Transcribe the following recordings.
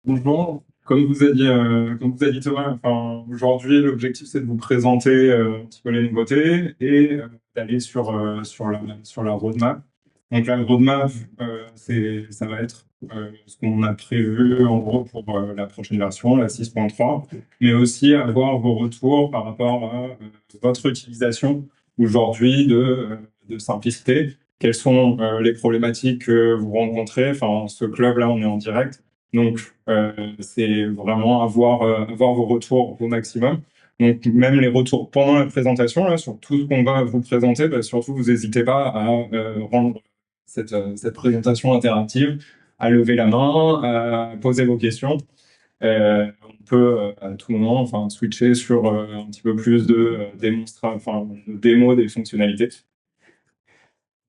Bonjour. Comme vous a dit Thomas, enfin, aujourd'hui, l'objectif, c'est de vous présenter un petit peu les nouveautés et d'aller sur la roadmap. Donc, la roadmap, ça va être ce qu'on a prévu, en gros, pour la prochaine version, la 6.3, mais aussi avoir vos retours par rapport à votre utilisation aujourd'hui de simplicité. Quelles sont les problématiques que vous rencontrez? Enfin, ce club-là, on est en direct. Donc, c'est vraiment avoir vos retours au maximum. Donc, même les retours pendant la présentation, là, sur tout ce qu'on va vous présenter, bah, surtout, vous n'hésitez pas à rendre cette présentation interactive, à lever la main, à poser vos questions. On peut à tout moment, enfin, switcher sur un petit peu plus de démo des fonctionnalités.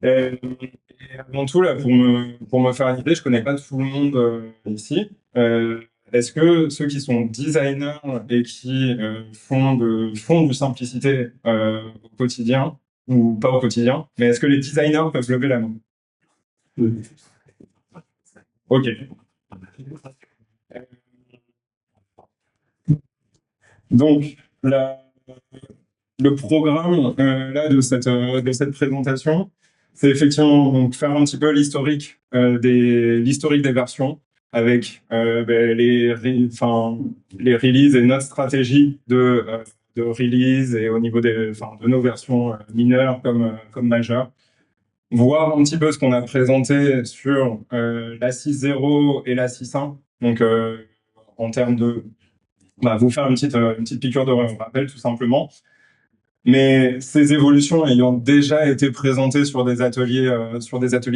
Et avant tout, là, pour me faire une idée, je connais pas tout le monde ici. Est-ce que ceux qui sont designers et qui font du simplicité au quotidien, ou pas au quotidien, mais est-ce que les designers peuvent lever la main? Ok. Donc, le programme là de cette présentation, c'est effectivement donc faire un petit peu l'historique des versions avec ben, les releases et notre stratégie de release et au niveau de nos versions mineures comme majeures. Voir un petit peu ce qu'on a présenté sur la 6.0 et la 6.1. Donc, en termes de vous faire une petite piqûre de rappel tout simplement. Mais ces évolutions ayant déjà été présentées sur des ateliers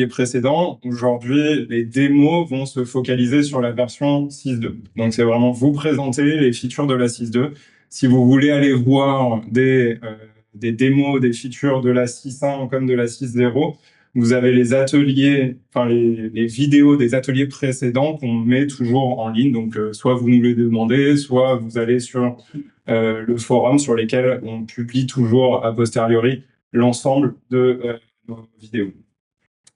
précédents, aujourd'hui, les démos vont se focaliser sur la version 6.2. Donc, c'est vraiment vous présenter les features de la 6.2. Si vous voulez aller voir des démos, des features de la 6.1 comme de la 6.0, vous avez les ateliers, enfin les vidéos des ateliers précédents qu'on met toujours en ligne. Donc, soit vous nous les demandez, soit vous allez sur le forum sur lesquels on publie toujours a posteriori l'ensemble de nos vidéos.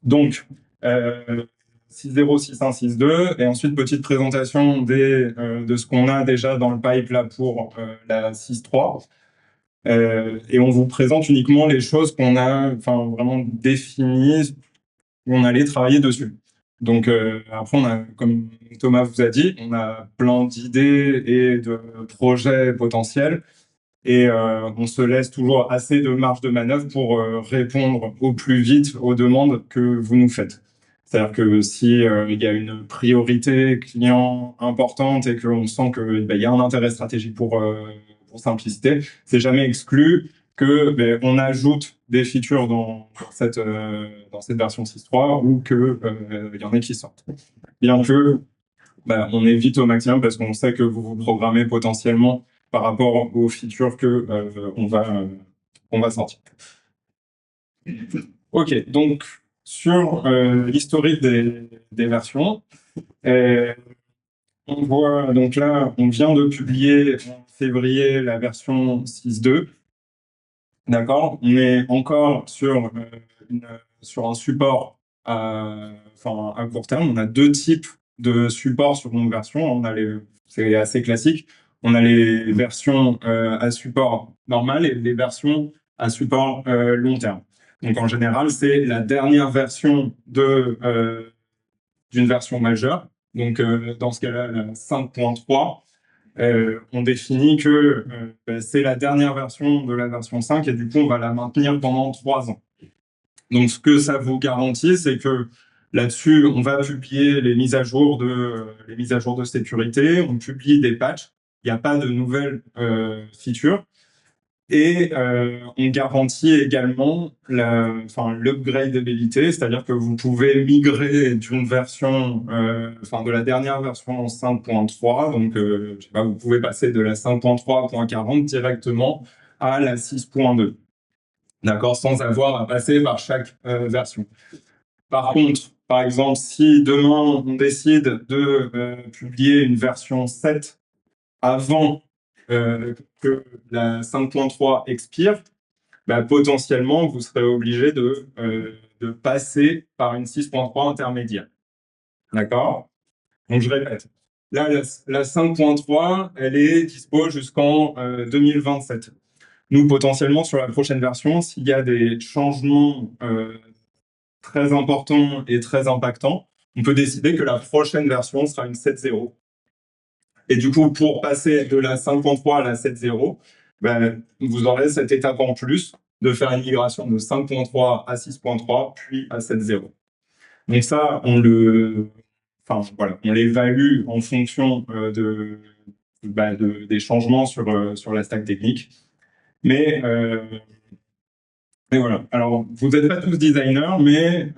Donc, 6.0, 6.1, 6.2, et ensuite petite présentation de ce qu'on a déjà dans le pipe là pour la 6.3. Et on vous présente uniquement les choses qu'on a vraiment définies, où on allait travailler dessus. Donc après, comme Thomas vous a dit, on a plein d'idées et de projets potentiels. Et on se laisse toujours assez de marge de manœuvre pour répondre au plus vite aux demandes que vous nous faites. C'est-à-dire que si il y a une priorité client importante et qu'on sent qu'il y a un intérêt stratégique pour simplicité, c'est jamais exclu que on ajoute des features dans cette version 6.3 ou que il y en ait qui sortent. Bien que on évite au maximum parce qu'on sait que vous vous programmez potentiellement par rapport aux features que on va sortir. Ok, donc sur l'historique des versions, euh, on voit donc là, on vient de publier en février la version 6.2. D'accord, on est encore sur un support à court terme. On a deux types de supports sur nos versions. C'est assez classique. On a les versions à support normal et les versions à support long terme. Donc en général, c'est la dernière version d'une version majeure. Donc dans ce cas-là, la 5.3. On définit que c'est la dernière version de la version 5 et du coup, on va la maintenir pendant 3 ans. Donc, ce que ça vous garantit, c'est que là-dessus, on va publier les mises à jour de sécurité, on publie des patchs, il n'y a pas de nouvelles features. Et on garantit également l'upgradabilité, c'est-à-dire que vous pouvez migrer d'une version, de la dernière version 5.3, donc je sais pas, vous pouvez passer de la 5.3.40 directement à la 6.2, d'accord, sans avoir à passer par chaque version. Par contre, par exemple, si demain on décide de publier une version 7 avant que la 5.3 expire, potentiellement, vous serez obligé de passer par une 6.3 intermédiaire. D'accord? Donc, je répète. Là, la 5.3, elle est dispo jusqu'en 2027. Nous, potentiellement, sur la prochaine version, s'il y a des changements très importants et très impactants, on peut décider que la prochaine version sera une 7.0. Et du coup, pour passer de la 5.3 à la 7.0, ben, vous aurez cette étape en plus de faire une migration de 5.3 à 6.3, puis à 7.0. Donc ça, on l'évalue en fonction des changements sur la stack technique. Mais voilà. Alors, vous n'êtes pas tous designers, mais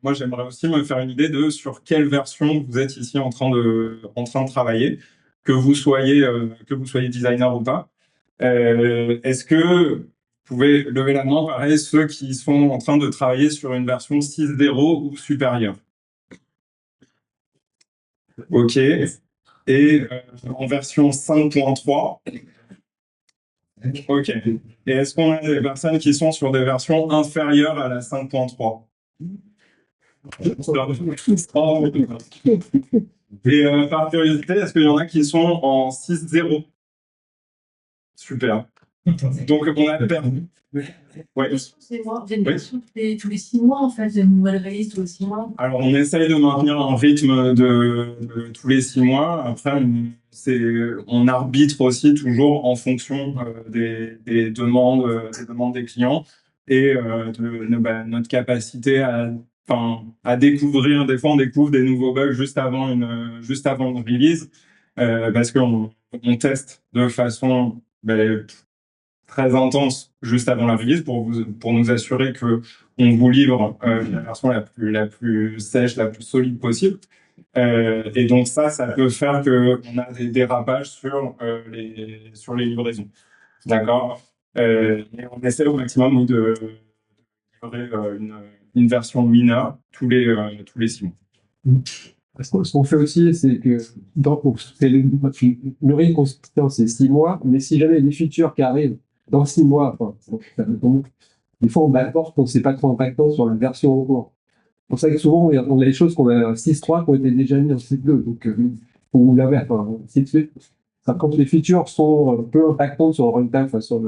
moi, j'aimerais aussi me faire une idée de sur quelle version vous êtes ici en train de travailler, que vous soyez designer ou pas. Est-ce que vous pouvez lever la main, pareil, ceux qui sont en train de travailler sur une version 6.0 ou supérieure? OK. Et en version 5.3? OK. Et est-ce qu'on a des personnes qui sont sur des versions inférieures à la 5.3? Et par curiosité, est-ce qu'il y en a qui sont en 6.0? Super. Donc on a perdu. Ouais. Excusez-moi, j'ai une version tous les 6 mois en fait, j'ai une nouvelle release tous les 6 mois. Alors on essaye de maintenir un rythme de tous les 6 mois. Après, on arbitre aussi toujours en fonction des demandes des clients et de notre capacité à découvrir. Des fois, on découvre des nouveaux bugs juste avant une release parce qu'on teste de façon très intense juste avant la release pour nous assurer que on vous livre la version la plus sèche, la plus solide possible. Et donc ça peut faire que on a des dérapages sur les livraisons. D'accord. Et on essaie au maximum de livrer une version mineure tous les 6 mois. Ce qu'on fait aussi, c'est que le rythme consistant, c'est 6 mois, mais si jamais il y a des features qui arrivent dans 6 mois, des fois on backport, on ne sait pas trop impactant sur la version en cours. C'est pour ça que souvent, on a des choses qu'on a en 6.3 qui ont été déjà mises en 6.2, donc vous l'avez, ainsi de suite. Quand les features sont peu impactantes sur le runtime, sur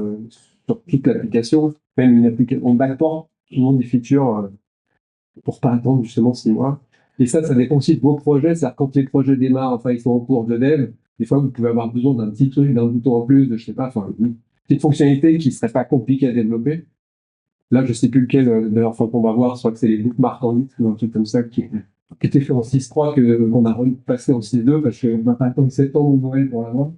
toute l'application, même une application, on backport souvent des features pour pas attendre justement 6 mois. Et ça dépend aussi de vos projets. C'est-à-dire quand les projets démarrent, enfin, ils sont en cours de dev, des fois, vous pouvez avoir besoin d'un petit truc, d'un bouton en plus, de, je sais pas, enfin, une petite fonctionnalité qui serait pas compliquée à développer. Là, je sais plus lequel, d'ailleurs, qu'on va voir, soit que c'est les bookmarks en liste ou un truc comme ça qui était fait en 6.3 qu'on a repassé en 6.2 parce qu'on n'a pas attendu 7 ans ou Noël pour l'avoir.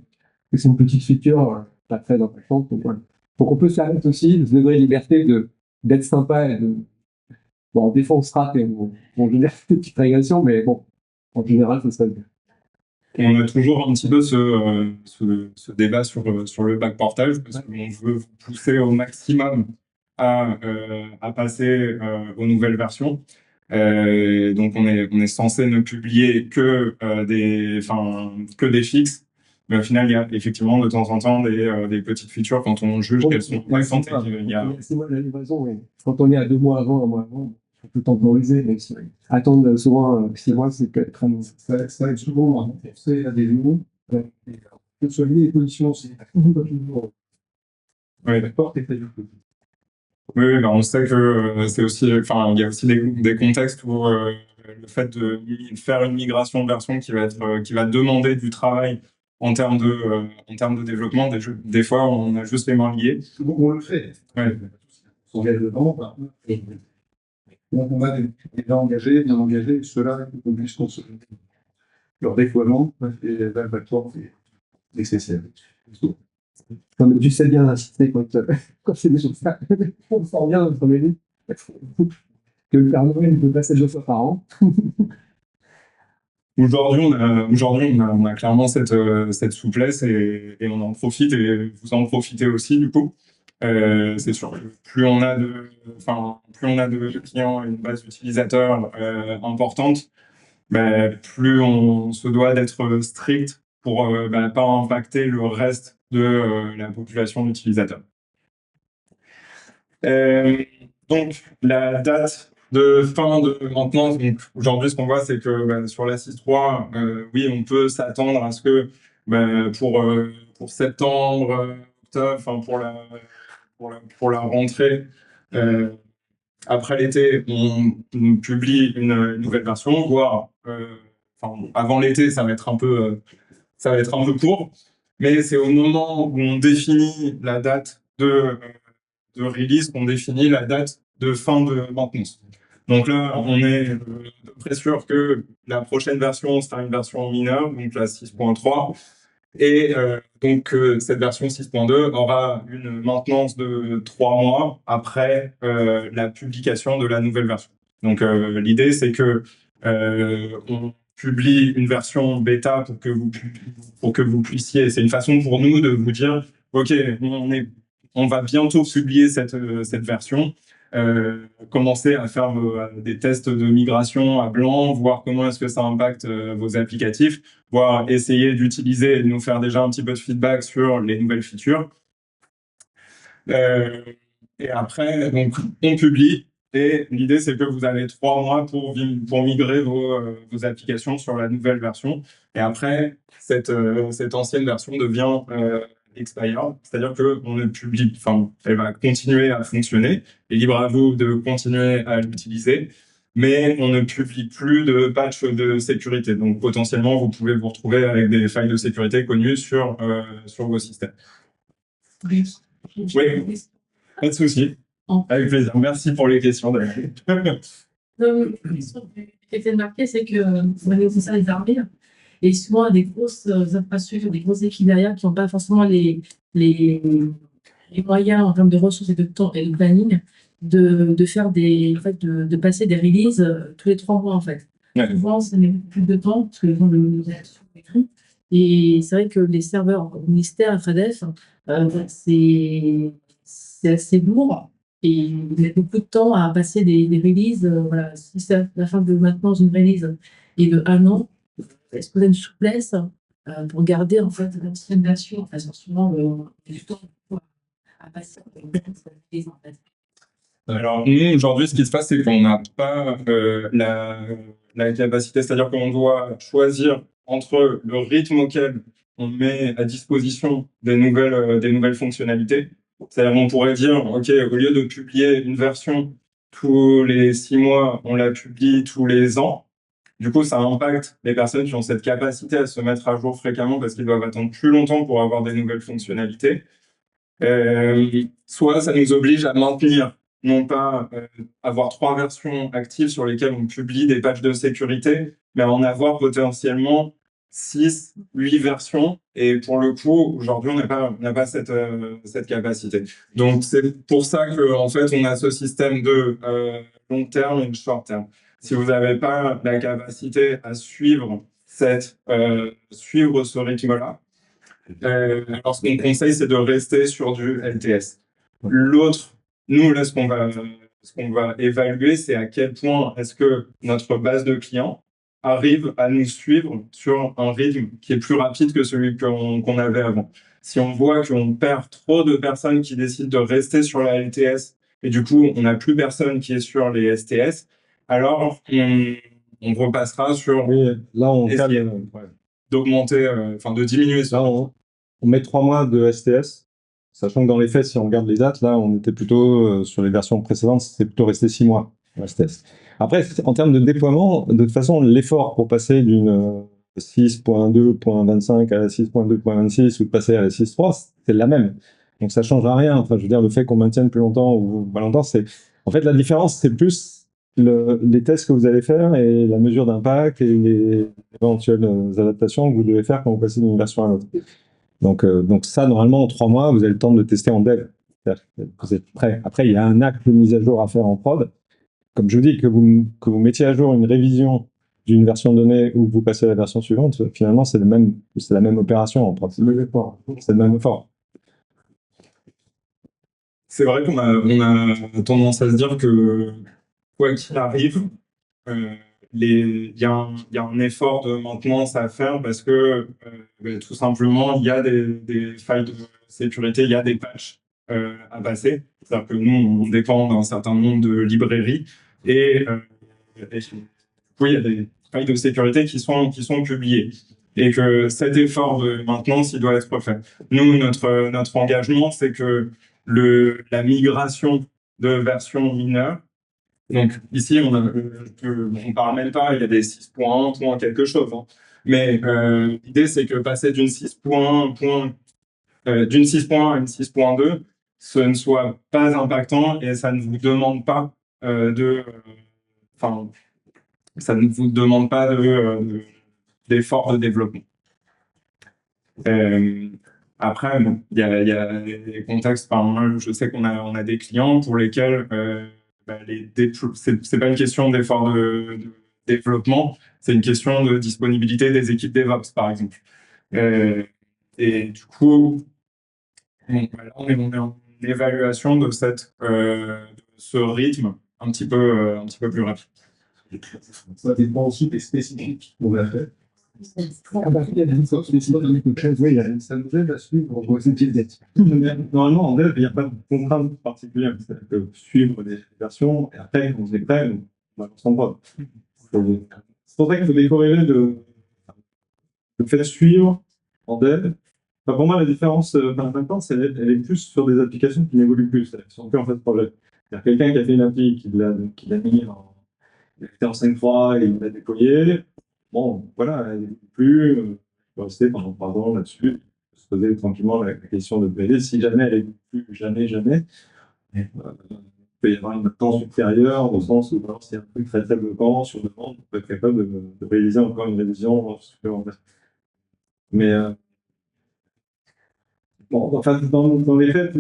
Et c'est une petite feature, pas très impactante. Donc, voilà. Donc, on peut se permettre aussi, de donner liberté d'être sympa et de, bon, des fois, on se rate et on génère des petites régressions, mais bon, en général, ça se passe bien. On a toujours un petit peu ce débat sur le backportage parce qu'on veut vous pousser au maximum à passer aux nouvelles versions. Donc on est censé ne publier que des fixes, mais au final il y a effectivement de temps en temps des petites features quand on juge qu'elles sont impactantes. Il y a 6 mois de la livraison, mais quand on est à 2 mois avant, 1 mois avant, on peut temporiser, mais attendre souvent 6 mois, c'est peut-être très long. Ça aide souvent à forcer à des nouveaux. Que ce soit lié les positions, c'est pas toujours. Oui. La porte est pas du tout. Oui, on sait que c'est aussi, il y a aussi des contextes où le fait de faire une migration de version qui va demander du travail en termes de développement, des fois on a juste les mains liées. On le fait. Ouais. On s'engage dedans. Donc on a des gens engagés, bien engagés, ceux-là qui puissent consolider leur déploiement et la plateforme est excessive. Comme tu sais bien insister quand c'est des choses ça, on sent bien dans le livre que le Père Noël peut passer 2 fois par an. Aujourd'hui, on a clairement cette souplesse et on en profite et vous en profitez aussi du coup. C'est sûr que plus on a de clients et une base d'utilisateurs importante, plus on se doit d'être strict pour pas impacter le reste de la population d'utilisateurs. Donc la date de fin de maintenance. Donc aujourd'hui, ce qu'on voit, c'est que sur la 6.3, oui, on peut s'attendre à ce que pour septembre, octobre, enfin pour la rentrée, après l'été, on publie une nouvelle version, voire avant l'été, ça va être un peu court, mais c'est au moment où on définit la date de release qu'on définit la date de fin de maintenance. Donc là, on est très sûr que la prochaine version sera une version mineure, donc la 6.3, et donc cette version 6.2 aura une maintenance de 3 mois après la publication de la nouvelle version. Donc l'idée, c'est que on publie une version bêta pour que vous puissiez. C'est une façon pour nous de vous dire, ok, on va bientôt publier cette version. Commencer à faire des tests de migration à blanc, voir comment est-ce que ça impacte vos applicatifs, voire essayer d'utiliser et de nous faire déjà un petit peu de feedback sur les nouvelles features. Et après, donc, on publie. Et l'idée, c'est que vous avez 3 mois pour migrer vos applications sur la nouvelle version. Et après, cette ancienne version devient expire, c'est-à-dire qu'on ne publie, enfin, elle va continuer à fonctionner. Et libre à vous de continuer à l'utiliser, mais on ne publie plus de patch de sécurité. Donc, potentiellement, vous pouvez vous retrouver avec des failles de sécurité connues sur vos systèmes. Oui, pas de souci. Avec plaisir. Merci pour les questions. Donc, la question qui était marquée, c'est que vous avez aussi ça les armées. Et souvent, des grosses infrastructures, des grosses équipes derrière qui n'ont pas forcément les moyens en termes de ressources et de temps et de planning de faire de passer des releases tous les 3 mois, en fait. Ouais. Souvent, ça n'est plus de temps parce que les gens le écrit. Et c'est vrai que les serveurs au ministère, FADEF, c'est assez lourd. Et il y a beaucoup de temps à passer des releases. Voilà, si c'est à la fin de maintenant une release et de 1 an, est-ce que vous avez une souplesse pour garder en fait l'ancienne version? Enfin, souvent, on a du temps à passer en fait. Alors, nous, aujourd'hui, ce qui se passe, c'est qu'on n'a pas la capacité, c'est-à-dire qu'on doit choisir entre le rythme auquel on met à disposition des nouvelles fonctionnalités. C'est-à-dire qu'on pourrait dire, OK, au lieu de publier une version tous les 6 mois, on la publie tous les ans. Du coup, ça impacte les personnes qui ont cette capacité à se mettre à jour fréquemment parce qu'ils doivent attendre plus longtemps pour avoir des nouvelles fonctionnalités. Soit ça nous oblige à maintenir, non pas avoir 3 versions actives sur lesquelles on publie des patchs de sécurité, mais en avoir potentiellement 6, 8 versions. Et pour le coup, aujourd'hui, on n'a pas cette capacité. Donc, c'est pour ça que, en fait, on a ce système de long terme et de short terme. Si vous n'avez pas la capacité à suivre ce rythme-là, alors, ce qu'on conseille, c'est de rester sur du LTS. Nous, là, ce qu'on va évaluer, c'est à quel point est-ce que notre base de clients arrive à nous suivre sur un rythme qui est plus rapide que celui qu'on avait avant. Si on voit qu'on perd trop de personnes qui décident de rester sur la LTS et du coup, on n'a plus personne qui est sur les STS, alors on repassera sur Oui, là, on essayer d'augmenter, de diminuer ça. Là, on met 3 mois de STS, sachant que dans les faits, si on regarde les dates, là, on était plutôt sur les versions précédentes, c'était plutôt resté 6 mois en STS. Après, en termes de déploiement, de toute façon, l'effort pour passer d'une 6.2.25 à la 6.2.26 ou de passer à la 6.3, c'est la même. Donc ça change rien. Enfin, je veux dire, le fait qu'on maintienne plus longtemps ou pas longtemps, c'est en fait la différence, c'est plus les tests que vous allez faire et la mesure d'impact et les éventuelles adaptations que vous devez faire quand vous passez d'une version à l'autre. Donc ça, normalement, en 3 mois, vous avez le temps de le tester en dev. C'est-à-dire que vous êtes prêt. Après, il y a un acte de mise à jour à faire en prod. Comme je vous dis, que vous mettiez à jour une révision d'une version donnée ou que vous passez à la version suivante, finalement, c'est la même opération en prod. C'est le même effort. C'est vrai qu'on a tendance à se dire que, quoi qu'il arrive, il y a un effort de maintenance à faire parce que, tout simplement, il y a des failles de sécurité, il y a des patchs à passer. C'est-à-dire que nous, on dépend d'un certain nombre de librairies et oui, il y a des failles de sécurité qui sont publiées et que cet effort de maintenance, il doit être fait. Nous, notre engagement, c'est que la migration de versions mineures, donc ici, on parle même pas, il y a des 6.1, point quelque chose, hein. Mais l'idée, c'est que passer d'une 6.1 à une 6.2, ce ne soit pas impactant et ça ne vous demande pas enfin, ça ne vous demande pas d'effort de développement. Après, bon, il y a des contextes, par exemple, je sais qu'on a des clients pour lesquels c'est pas une question d'effort de développement, c'est une question de disponibilité des équipes DevOps, par exemple. Et du coup, bon, là, on est en évaluation de ce rythme un petit peu plus rapide. Ça dépend aussi des spécifiques qu'on va faire. Ah bah, il y a des choses spécifiques. Oui, ça nous aide à suivre vos étiquettes. Normalement, en dev, il n'y a pas de contrainte particulière. C'est-à-dire que suivre des versions, et après, quand on est prêt, on va s'en pas. C'est pour ça qu'il faut décorréler le fait de suivre en dev. Enfin, pour moi, la différence, maintenant, elle est plus sur des applications qui n'évoluent plus. C'est-à-dire qu'ils sont plus en fait de problème. C'est-à-dire quelqu'un qui a fait une appli, qui l'a mis il était en 5.3 et il l'a déployé. Bon, voilà, elle n'est plus, il peut rester pendant 3 ans là-dessus, se poser tranquillement la question de BD. Si jamais elle n'est plus, jamais, il peut y avoir une maintenance supérieure, au sens où alors, c'est un truc très très bloquant sur demande, on peut être capable de réaliser encore une révision supplémentaire. Mais bon, enfin, dans les faits,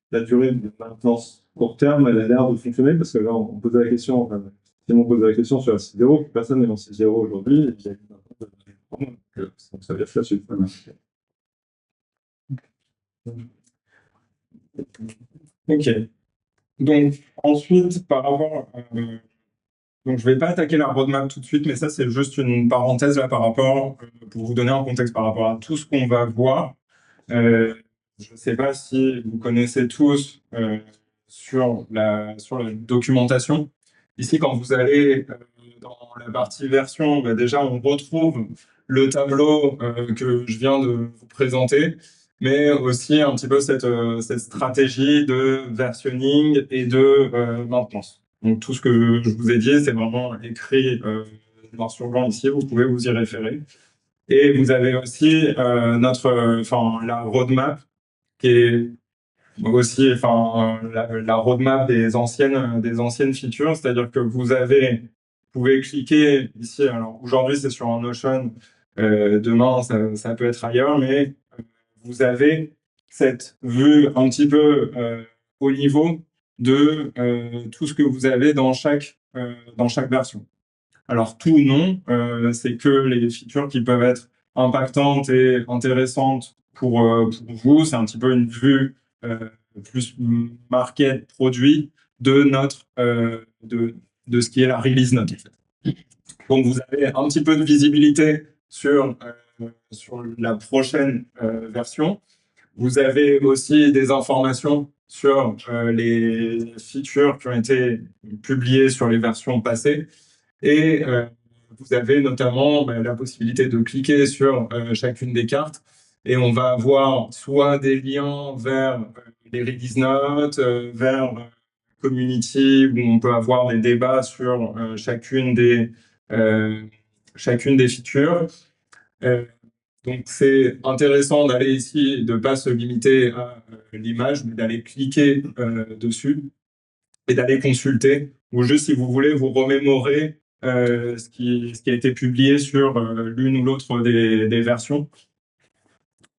la durée de maintenance court terme, elle a l'air de fonctionner parce que là, on posait la question, enfin, si on pose la question sur la 6.0, personne n'est en 6.0 aujourd'hui, et puis il y a une maintenance de 3 mois, donc ça veut dire que là-dessus. Ok. Donc, ensuite, par rapport. Donc, je vais pas attaquer la roadmap tout de suite, mais ça, c'est juste une parenthèse là par rapport, pour vous donner un contexte par rapport à tout ce qu'on va voir. Je ne sais pas si vous connaissez tous sur la documentation. Ici, quand vous allez dans la partie version, déjà, on retrouve le tableau que je viens de vous présenter, mais aussi un petit peu cette stratégie de versionning et de maintenance. Donc, tout ce que je vous ai dit, c'est vraiment écrit noir sur blanc ici, vous pouvez vous y référer. Et vous avez aussi la roadmap qui est aussi, la roadmap des anciennes features, c'est-à-dire que vous pouvez cliquer ici. Alors aujourd'hui, c'est sur un Notion, demain, ça peut être ailleurs, mais vous avez cette vue un petit peu au niveau de tout ce que vous avez dans chaque version. Alors tout non, c'est que les features qui peuvent être impactantes et intéressantes pour vous. C'est un petit peu une vue plus market produit de de ce qui est la release note, en fait. Donc vous avez un petit peu de visibilité sur la prochaine version. Vous avez aussi des informations sur les features qui ont été publiées sur les versions passées. Et vous avez notamment la possibilité de cliquer sur chacune des cartes et on va avoir soit des liens vers les release notes, vers community où on peut avoir des débats sur chacune des features. Donc c'est intéressant d'aller ici, de ne pas se limiter à l'image, mais d'aller cliquer dessus et d'aller consulter, ou juste si vous voulez vous remémorer ce qui a été publié sur l'une ou l'autre des versions,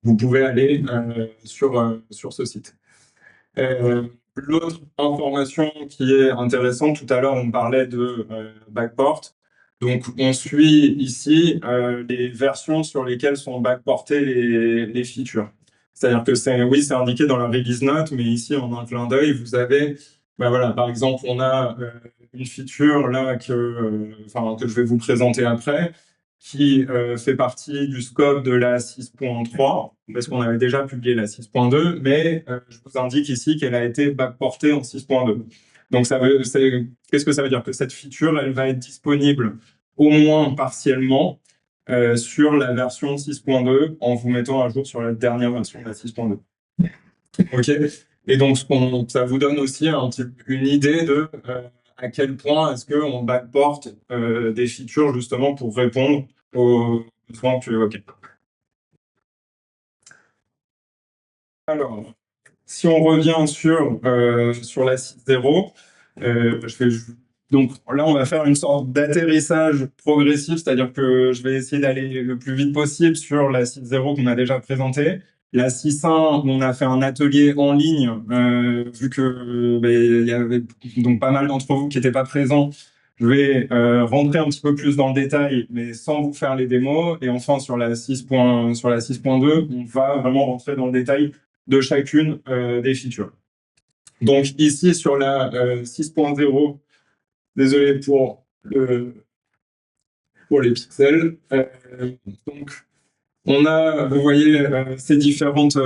vous pouvez aller sur ce site. L'autre information qui est intéressante, tout à l'heure on parlait de backport. Donc on suit ici les versions sur lesquelles sont backportées les features. C'est-à-dire que c'est indiqué dans la release note, mais ici en un clin d'œil, vous avez, voilà, par exemple, on a une feature là que je vais vous présenter après, qui fait partie du scope de la 6.3, parce qu'on avait déjà publié la 6.2, mais je vous indique ici qu'elle a été backportée en 6.2. Donc, qu'est-ce que ça veut dire? Que cette feature, elle va être disponible au moins partiellement sur la version 6.2 en vous mettant à jour sur la dernière version de la 6.2. OK? Et donc, ça vous donne aussi une idée de à quel point est-ce qu'on backporte des features justement pour répondre aux besoins que tu évoquais. Alors, si on revient sur la 6.0, donc là, on va faire une sorte d'atterrissage progressif, c'est-à-dire que je vais essayer d'aller le plus vite possible sur la 6.0 qu'on a déjà présentée. La 6.1, on a fait un atelier en ligne, vu que il y avait donc pas mal d'entre vous qui n'étaient pas présents. Je vais rentrer un petit peu plus dans le détail, mais sans vous faire les démos. Et enfin, sur la 6.2, on va vraiment rentrer dans le détail de chacune des features. Donc ici, sur la 6.0, désolé pour les pixels. Donc, on a, vous voyez, ces différentes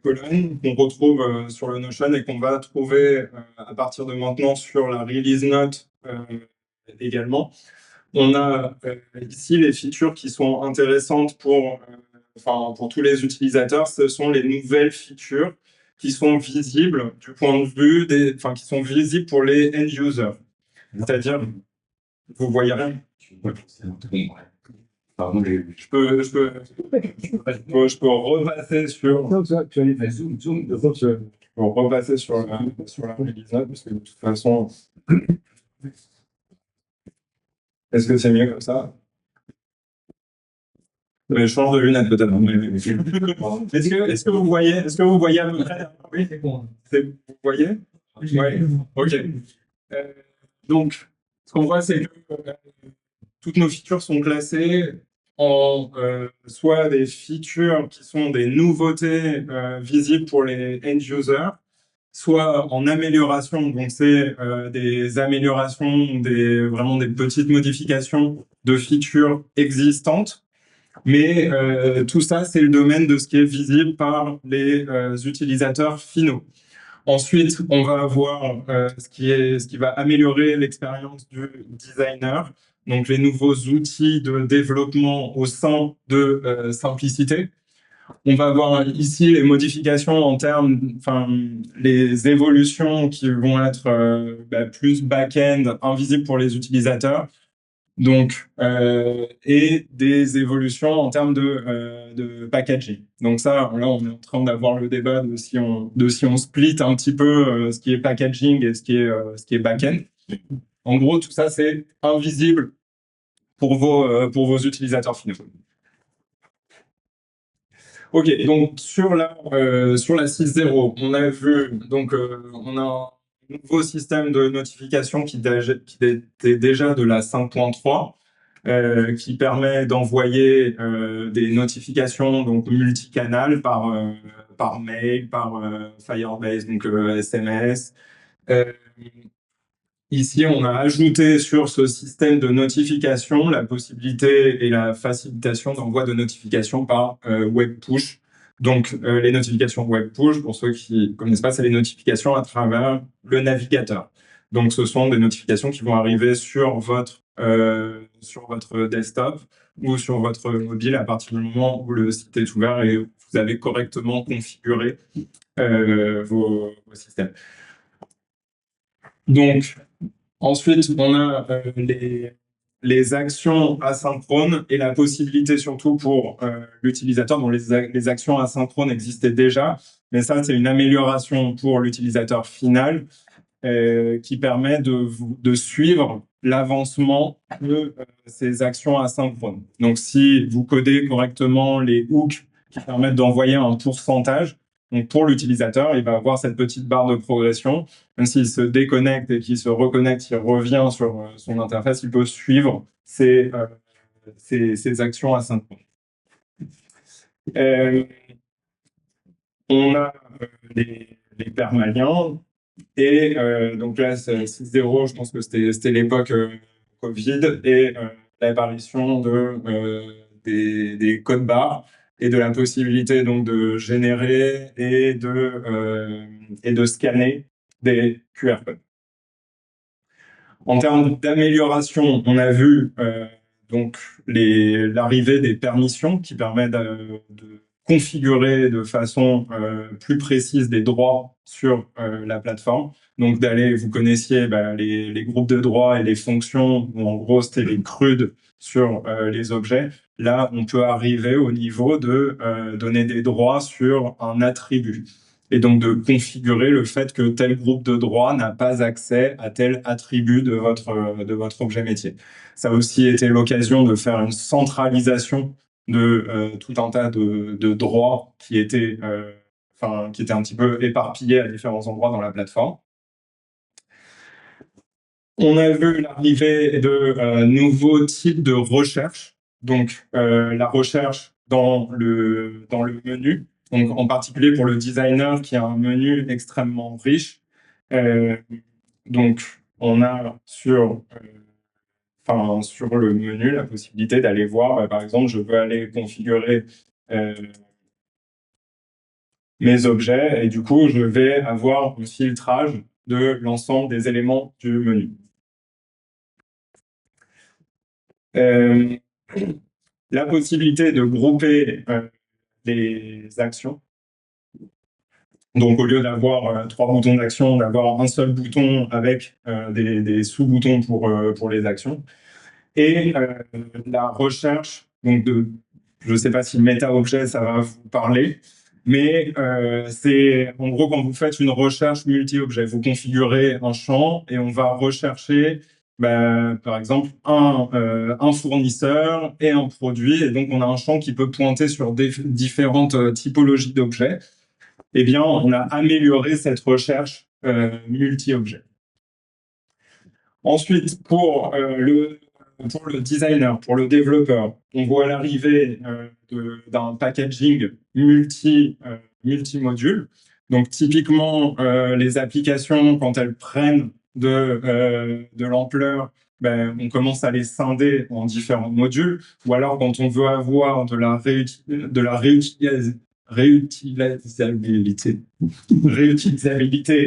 colonnes qu'on retrouve sur le Notion et qu'on va trouver à partir de maintenant sur la release note également. On a ici les features qui sont intéressantes pour tous les utilisateurs. Ce sont les nouvelles features qui sont visibles du point de vue qui sont visibles pour les end users. C'est-à-dire, vous voyez rien. Je peux repasser sur. Tu as fait zoom. Je peux repasser sur la release note parce que de toute façon. Est-ce que c'est mieux comme ça? Je change de lunettes peut-être. Est-ce que vous voyez à peu près? Oui, vous voyez? Oui. Ok. Donc, ce qu'on voit, c'est que toutes nos features sont classées en soit des features qui sont des nouveautés visibles pour les end users, soit en amélioration. Donc, c'est des améliorations, vraiment des petites modifications de features existantes. Mais tout ça, c'est le domaine de ce qui est visible par les utilisateurs finaux. Ensuite, on va avoir ce qui va améliorer l'expérience du designer, donc les nouveaux outils de développement au sein de Simplicité. On va avoir ici les modifications en termes, les évolutions qui vont être plus back-end, invisibles pour les utilisateurs. Donc, et des évolutions en termes de packaging. Donc ça, là, on est en train d'avoir le débat de si on split un petit peu ce qui est packaging et ce qui est back-end. En gros, tout ça, c'est invisible pour vos utilisateurs finaux. Ok, donc sur la 6.0, on a vu, donc on a un nouveau système de notification qui était déjà de la 5.3, qui permet d'envoyer des notifications donc multicanales par mail, par Firebase, donc SMS. Ici, on a ajouté sur ce système de notification la possibilité et la facilitation d'envoi de notifications par web push. Donc, les notifications web push, pour ceux qui ne connaissent pas, c'est les notifications à travers le navigateur. Donc, ce sont des notifications qui vont arriver sur votre desktop ou sur votre mobile à partir du moment où le site est ouvert et vous avez correctement configuré vos systèmes. Donc, ensuite, on a les actions asynchrones et la possibilité surtout pour l'utilisateur, dont les actions asynchrones existaient déjà, mais ça, c'est une amélioration pour l'utilisateur final qui permet de suivre l'avancement de ces actions asynchrones. Donc, si vous codez correctement les hooks qui permettent d'envoyer un pourcentage, donc pour l'utilisateur, il va avoir cette petite barre de progression. Même s'il se déconnecte et qu'il se reconnecte, il revient sur son interface, il peut suivre ces actions asynchrones. On a les permaliens. Et donc là, 6.0, je pense que c'était l'époque Covid et l'apparition des codes barres et de la possibilité donc de générer et de scanner des QR codes. En termes d'amélioration, on a vu donc l'arrivée des permissions qui permet de configurer de façon plus précise des droits sur la plateforme. Donc vous connaissiez les groupes de droits et les fonctions, où en gros c'était les CRUD sur les objets. Là, on peut arriver au niveau de donner des droits sur un attribut et donc de configurer le fait que tel groupe de droits n'a pas accès à tel attribut de votre objet métier. Ça a aussi été l'occasion de faire une centralisation de tout un tas de droits qui étaient un petit peu éparpillés à différents endroits dans la plateforme. On a vu l'arrivée de nouveaux types de recherche, donc la recherche dans le menu, donc en particulier pour le designer qui a un menu extrêmement riche. Donc on a sur le menu la possibilité d'aller voir, par exemple, je veux aller configurer mes objets et du coup je vais avoir un filtrage de l'ensemble des éléments du menu. La possibilité de grouper les actions. Donc, au lieu d'avoir 3 boutons d'action, d'avoir un seul bouton avec des sous-boutons pour les actions. Et la recherche, donc je ne sais pas si méta-objet, ça va vous parler, mais c'est en gros quand vous faites une recherche multi-objet, vous configurez un champ et on va rechercher par exemple un fournisseur et un produit, et donc on a un champ qui peut pointer sur différentes typologies d'objets. Eh bien, on a amélioré cette recherche multi-objet. Ensuite, pour le designer, pour le développeur, on voit l'arrivée d'un packaging multi-module. Donc, typiquement, les applications, quand elles prennent de l'ampleur, on commence à les scinder en différents modules. Ou alors, quand on veut avoir de la réutilisabilité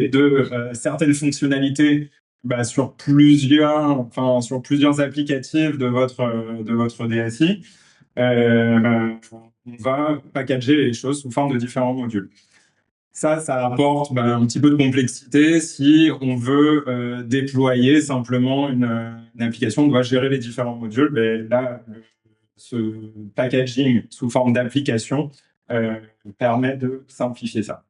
de certaines fonctionnalités sur plusieurs applicatifs de votre DSI, on va packager les choses sous forme de différents modules. Ça apporte un petit peu de complexité si on veut déployer simplement une application, on doit gérer les différents modules. Là, ce packaging sous forme d'application permet de simplifier ça.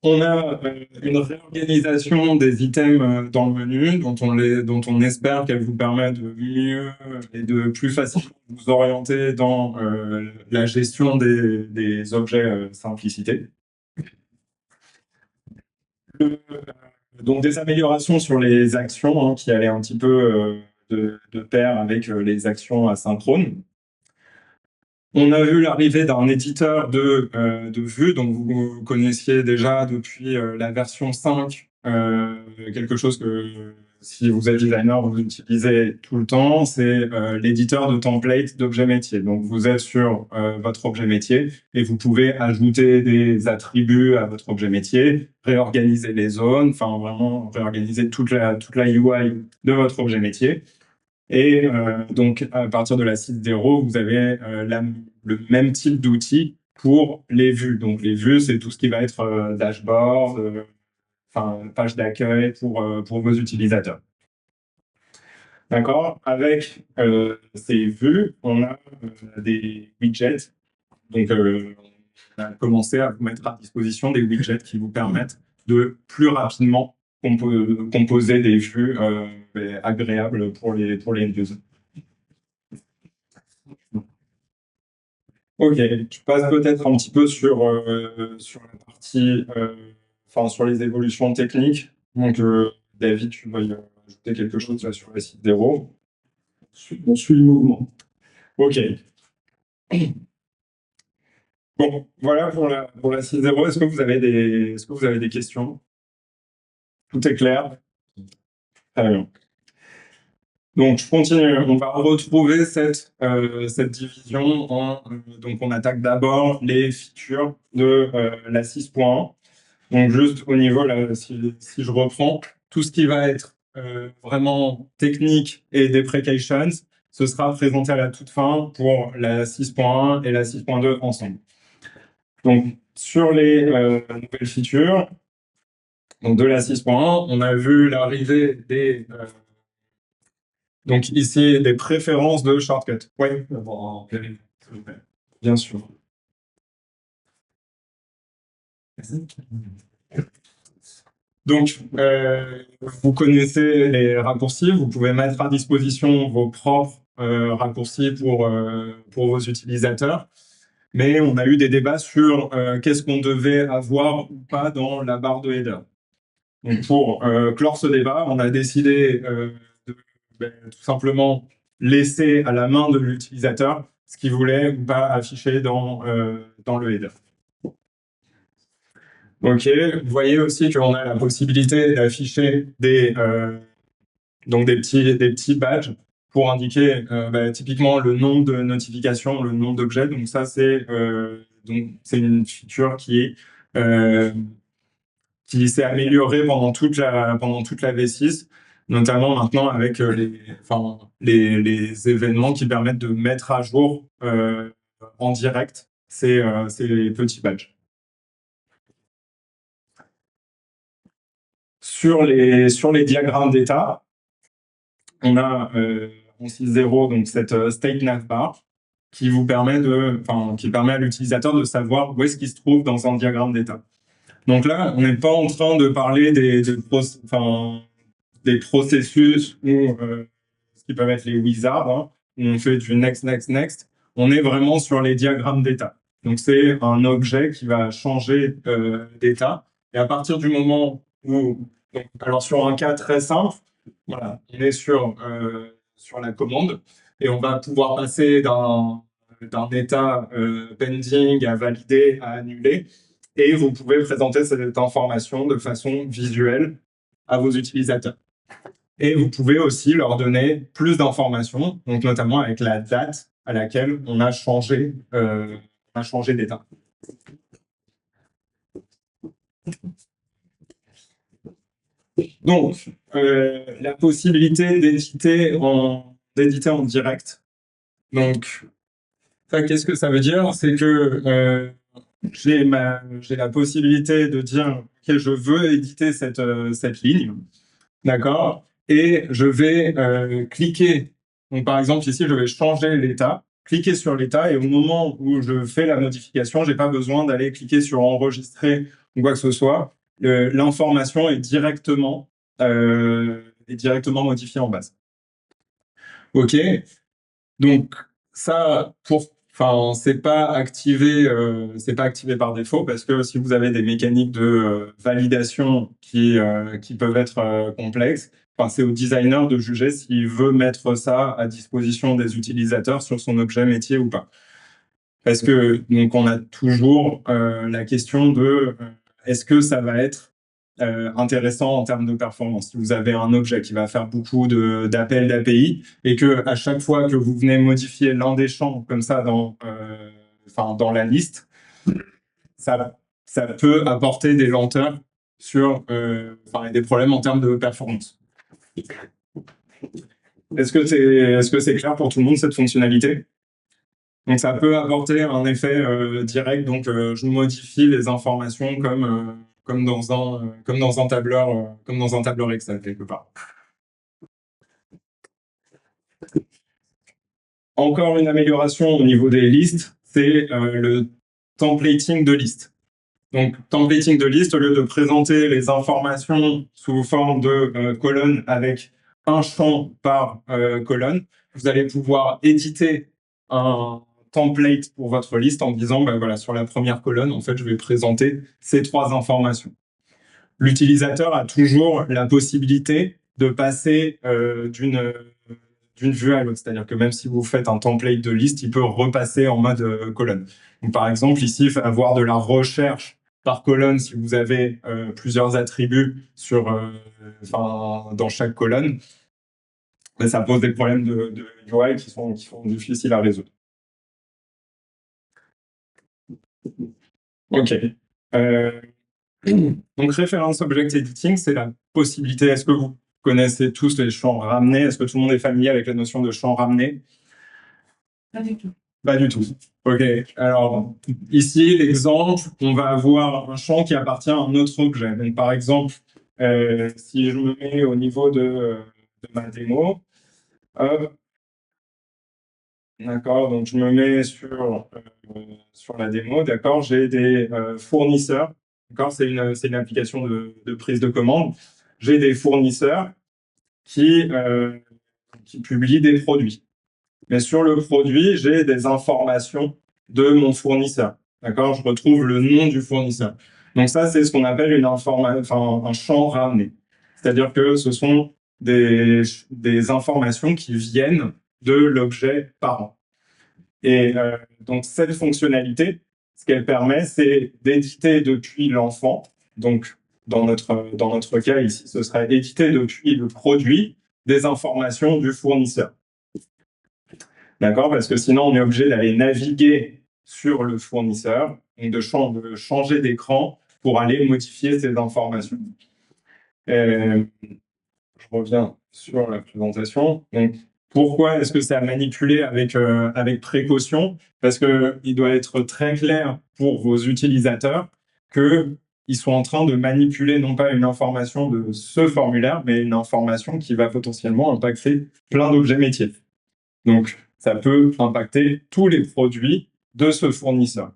On a une réorganisation des items dans le menu dont on espère qu'elle vous permet de mieux et de plus facilement vous orienter dans la gestion des objets simplicité. Donc des améliorations sur les actions qui allaient un petit peu de pair avec les actions asynchrones. On a vu l'arrivée d'un éditeur de vue, donc vous connaissiez déjà depuis la version 5, quelque chose que si vous êtes designer, vous utilisez tout le temps, c'est l'éditeur de template d'objet métier. Donc vous êtes sur votre objet métier et vous pouvez ajouter des attributs à votre objet métier, réorganiser les zones, enfin vraiment réorganiser toute la UI de votre objet métier. Et donc, à partir de la 6.0, vous avez le même type d'outils pour les vues. Donc, les vues, c'est tout ce qui va être dashboard, page d'accueil pour vos utilisateurs. D'accord? Avec ces vues, on a des widgets. Donc, on a commencé à vous mettre à disposition des widgets qui vous permettent de plus rapidement composer des vues agréables pour les end-users. Ok, je passe peut-être un petit peu sur la partie, sur les évolutions techniques. Donc, David, tu vas ajouter quelque chose là sur la 6.0. On suit le mouvement. Ok. Bon, voilà pour la 6.0. Est-ce que vous avez des questions? Tout est clair? Très bien. Donc, je continue. On va retrouver cette division donc, on attaque d'abord les features de la 6.1. Donc, juste au niveau, là, si je reprends, tout ce qui va être vraiment technique et deprecations, ce sera présenté à la toute fin pour la 6.1 et la 6.2 ensemble. Donc, sur les nouvelles features, donc de la 6.1, on a vu l'arrivée des donc ici des préférences de shortcut. Oui, bien sûr. Donc, vous connaissez les raccourcis, vous pouvez mettre à disposition vos propres raccourcis pour vos utilisateurs. Mais on a eu des débats sur qu'est-ce qu'on devait avoir ou pas dans la barre de header. Donc, pour clore ce débat, on a décidé de tout simplement laisser à la main de l'utilisateur ce qu'il voulait ou pas afficher dans le header. Ok, vous voyez aussi qu'on a la possibilité d'afficher des petits badges pour indiquer typiquement le nombre de notifications, le nombre d'objets. Donc ça, c'est une feature qui s'est améliorée pendant toute la V6, notamment maintenant avec les événements qui permettent de mettre à jour en direct ces petits badges. Sur les diagrammes d'état, on a en 6.0 donc cette state navbar qui permet à l'utilisateur de savoir où est-ce qu'il se trouve dans un diagramme d'état. Donc là, on n'est pas en train de parler des processus ou ce qui peuvent être les wizards, hein, où on fait du next, next, next. On est vraiment sur les diagrammes d'état. Donc c'est un objet qui va changer d'état. Et à partir du moment où, alors sur un cas très simple, voilà, on est sur la commande et on va pouvoir passer d'un état pending à valider, à annuler. Et vous pouvez présenter cette information de façon visuelle à vos utilisateurs. Et vous pouvez aussi leur donner plus d'informations, donc notamment avec la date à laquelle on a changé d'état. Donc, la possibilité d'éditer en direct. Donc, ça, qu'est-ce que ça veut dire? C'est que j'ai la possibilité de dire que je veux éditer cette ligne, d'accord? Et je vais cliquer. Donc, par exemple, ici, je vais changer l'état, cliquer sur l'état, et au moment où je fais la modification, j'ai pas besoin d'aller cliquer sur enregistrer ou quoi que ce soit. L'information est directement modifiée en base. OK. Donc, ça, c'est pas activé par défaut parce que si vous avez des mécaniques de validation qui peuvent être complexes, c'est au designer de juger s'il veut mettre ça à disposition des utilisateurs sur son objet métier ou pas. Parce que donc on a toujours la question de est-ce que ça va être intéressant en termes de performance. Si vous avez un objet qui va faire beaucoup d'appels d'API et que à chaque fois que vous venez modifier l'un des champs comme ça dans la liste, ça peut apporter des lenteurs sur et des problèmes en termes de performance. Est-ce que c'est clair pour tout le monde cette fonctionnalité? Donc ça peut apporter un effet direct. Donc je modifie les informations comme dans un tableur Excel quelque part. Encore une amélioration au niveau des listes, c'est le templating de liste. Donc templating de liste, au lieu de présenter les informations sous forme de colonne avec un champ par colonne, vous allez pouvoir éditer un template pour votre liste en disant, voilà, sur la première colonne, en fait, je vais présenter ces 3 informations. L'utilisateur a toujours la possibilité de passer d'une vue à l'autre. C'est-à-dire que même si vous faites un template de liste, il peut repasser en mode colonne. Donc, par exemple, ici, avoir de la recherche par colonne, si vous avez plusieurs attributs dans chaque colonne, ça pose des problèmes de UI qui sont difficiles à résoudre. OK. Donc, Reference Object Editing, c'est la possibilité. Est-ce que vous connaissez tous les champs ramenés. Est-ce que tout le monde est familier avec la notion de champ ramené? Pas du tout. Pas du tout. OK. Alors, ici, l'exemple, on va avoir un champ qui appartient à un autre objet. Donc, par exemple, si je me mets au niveau de ma démo, hop, d'accord, donc je me mets sur la démo, d'accord, j'ai des fournisseurs, d'accord, c'est une application de prise de commande. J'ai des fournisseurs qui publient des produits. Mais sur le produit, j'ai des informations de mon fournisseur. D'accord? Je retrouve le nom du fournisseur. Donc ça, c'est ce qu'on appelle un champ ramené. C'est-à-dire que ce sont des informations qui viennent de l'objet parent. Et donc cette fonctionnalité, ce qu'elle permet, c'est d'éditer depuis l'enfant. Donc dans notre cas ici, ce serait éditer depuis le produit des informations du fournisseur. D'accord? Parce que sinon, on est obligé d'aller naviguer sur le fournisseur, donc de changer d'écran pour aller modifier ces informations. Je reviens sur la présentation. Donc, pourquoi est-ce que c'est à manipuler avec précaution? Parce qu'il doit être très clair pour vos utilisateurs qu'ils sont en train de manipuler non pas une information de ce formulaire, mais une information qui va potentiellement impacter plein d'objets métiers. Donc, ça peut impacter tous les produits de ce fournisseur.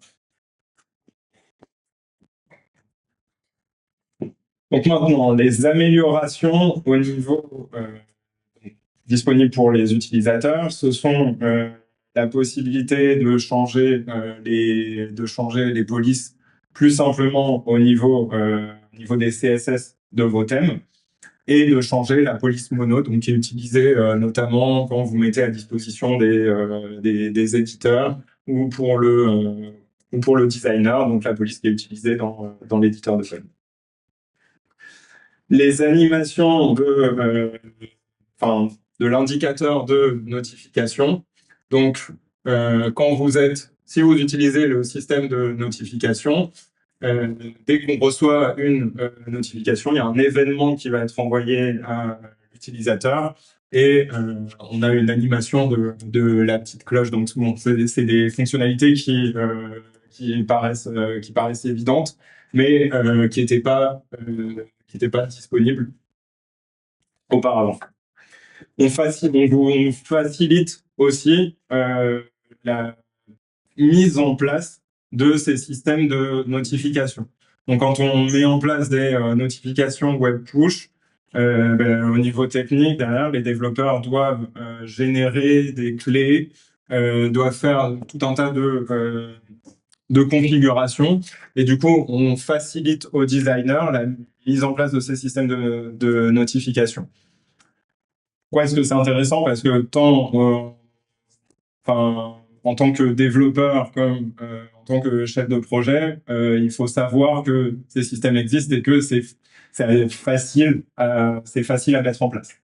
Donc maintenant, les améliorations au niveau disponibles pour les utilisateurs, ce sont la possibilité de changer les polices plus simplement au niveau des CSS de vos thèmes, et de changer la police mono, donc qui est utilisée notamment quand vous mettez à disposition des éditeurs ou pour le designer, donc la police qui est utilisée dans l'éditeur de code. Les animations de l'indicateur de notification. Donc, si vous utilisez le système de notification, dès qu'on reçoit une notification, il y a un événement qui va être envoyé à l'utilisateur et on a une animation de la petite cloche. Donc, bon, c'est des fonctionnalités qui paraissent évidentes, mais qui n'étaient pas disponibles auparavant. On facilite aussi la mise en place de ces systèmes de notification. Donc, quand on met en place des notifications web push, au niveau technique, derrière, les développeurs doivent générer des clés, doivent faire tout un tas de configurations. Et du coup, on facilite aux designers la mise en place de ces systèmes de notification. Pourquoi est-ce que c'est intéressant? Parce que en tant que développeur comme en tant que chef de projet, il faut savoir que ces systèmes existent et que c'est facile à mettre en place.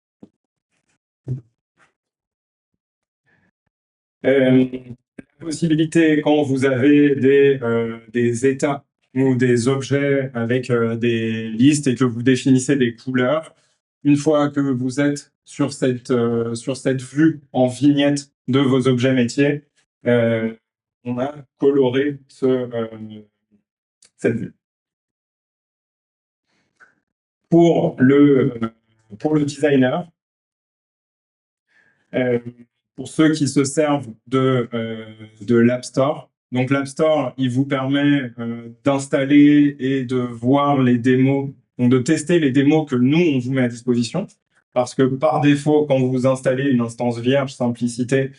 La possibilité, quand vous avez des états ou des objets avec des listes et que vous définissez des couleurs, une fois que vous êtes sur cette vue en vignette de vos objets métiers, on a coloré cette vue. Pour le designer, pour ceux qui se servent de l'App Store, donc l'App Store, il vous permet d'installer et de voir les démos, donc de tester les démos que nous, on vous met à disposition. Parce que par défaut, quand vous installez une instance vierge simplicité,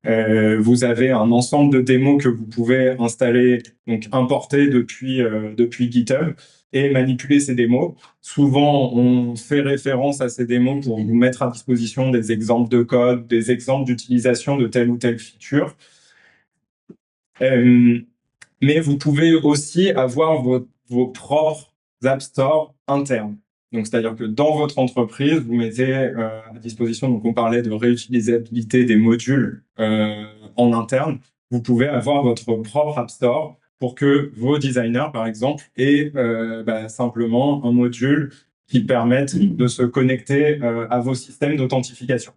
vous avez un ensemble de démos que vous pouvez installer, donc importer depuis GitHub et manipuler ces démos. Souvent, on fait référence à ces démos pour vous mettre à disposition des exemples de code, des exemples d'utilisation de telle ou telle feature. Mais vous pouvez aussi avoir vos propres App Store internes. Donc, c'est-à-dire que dans votre entreprise, vous mettez à disposition, donc on parlait de réutilisabilité des modules en interne, vous pouvez avoir votre propre App Store pour que vos designers, par exemple, aient simplement un module qui permettent de se connecter à vos systèmes d'authentification.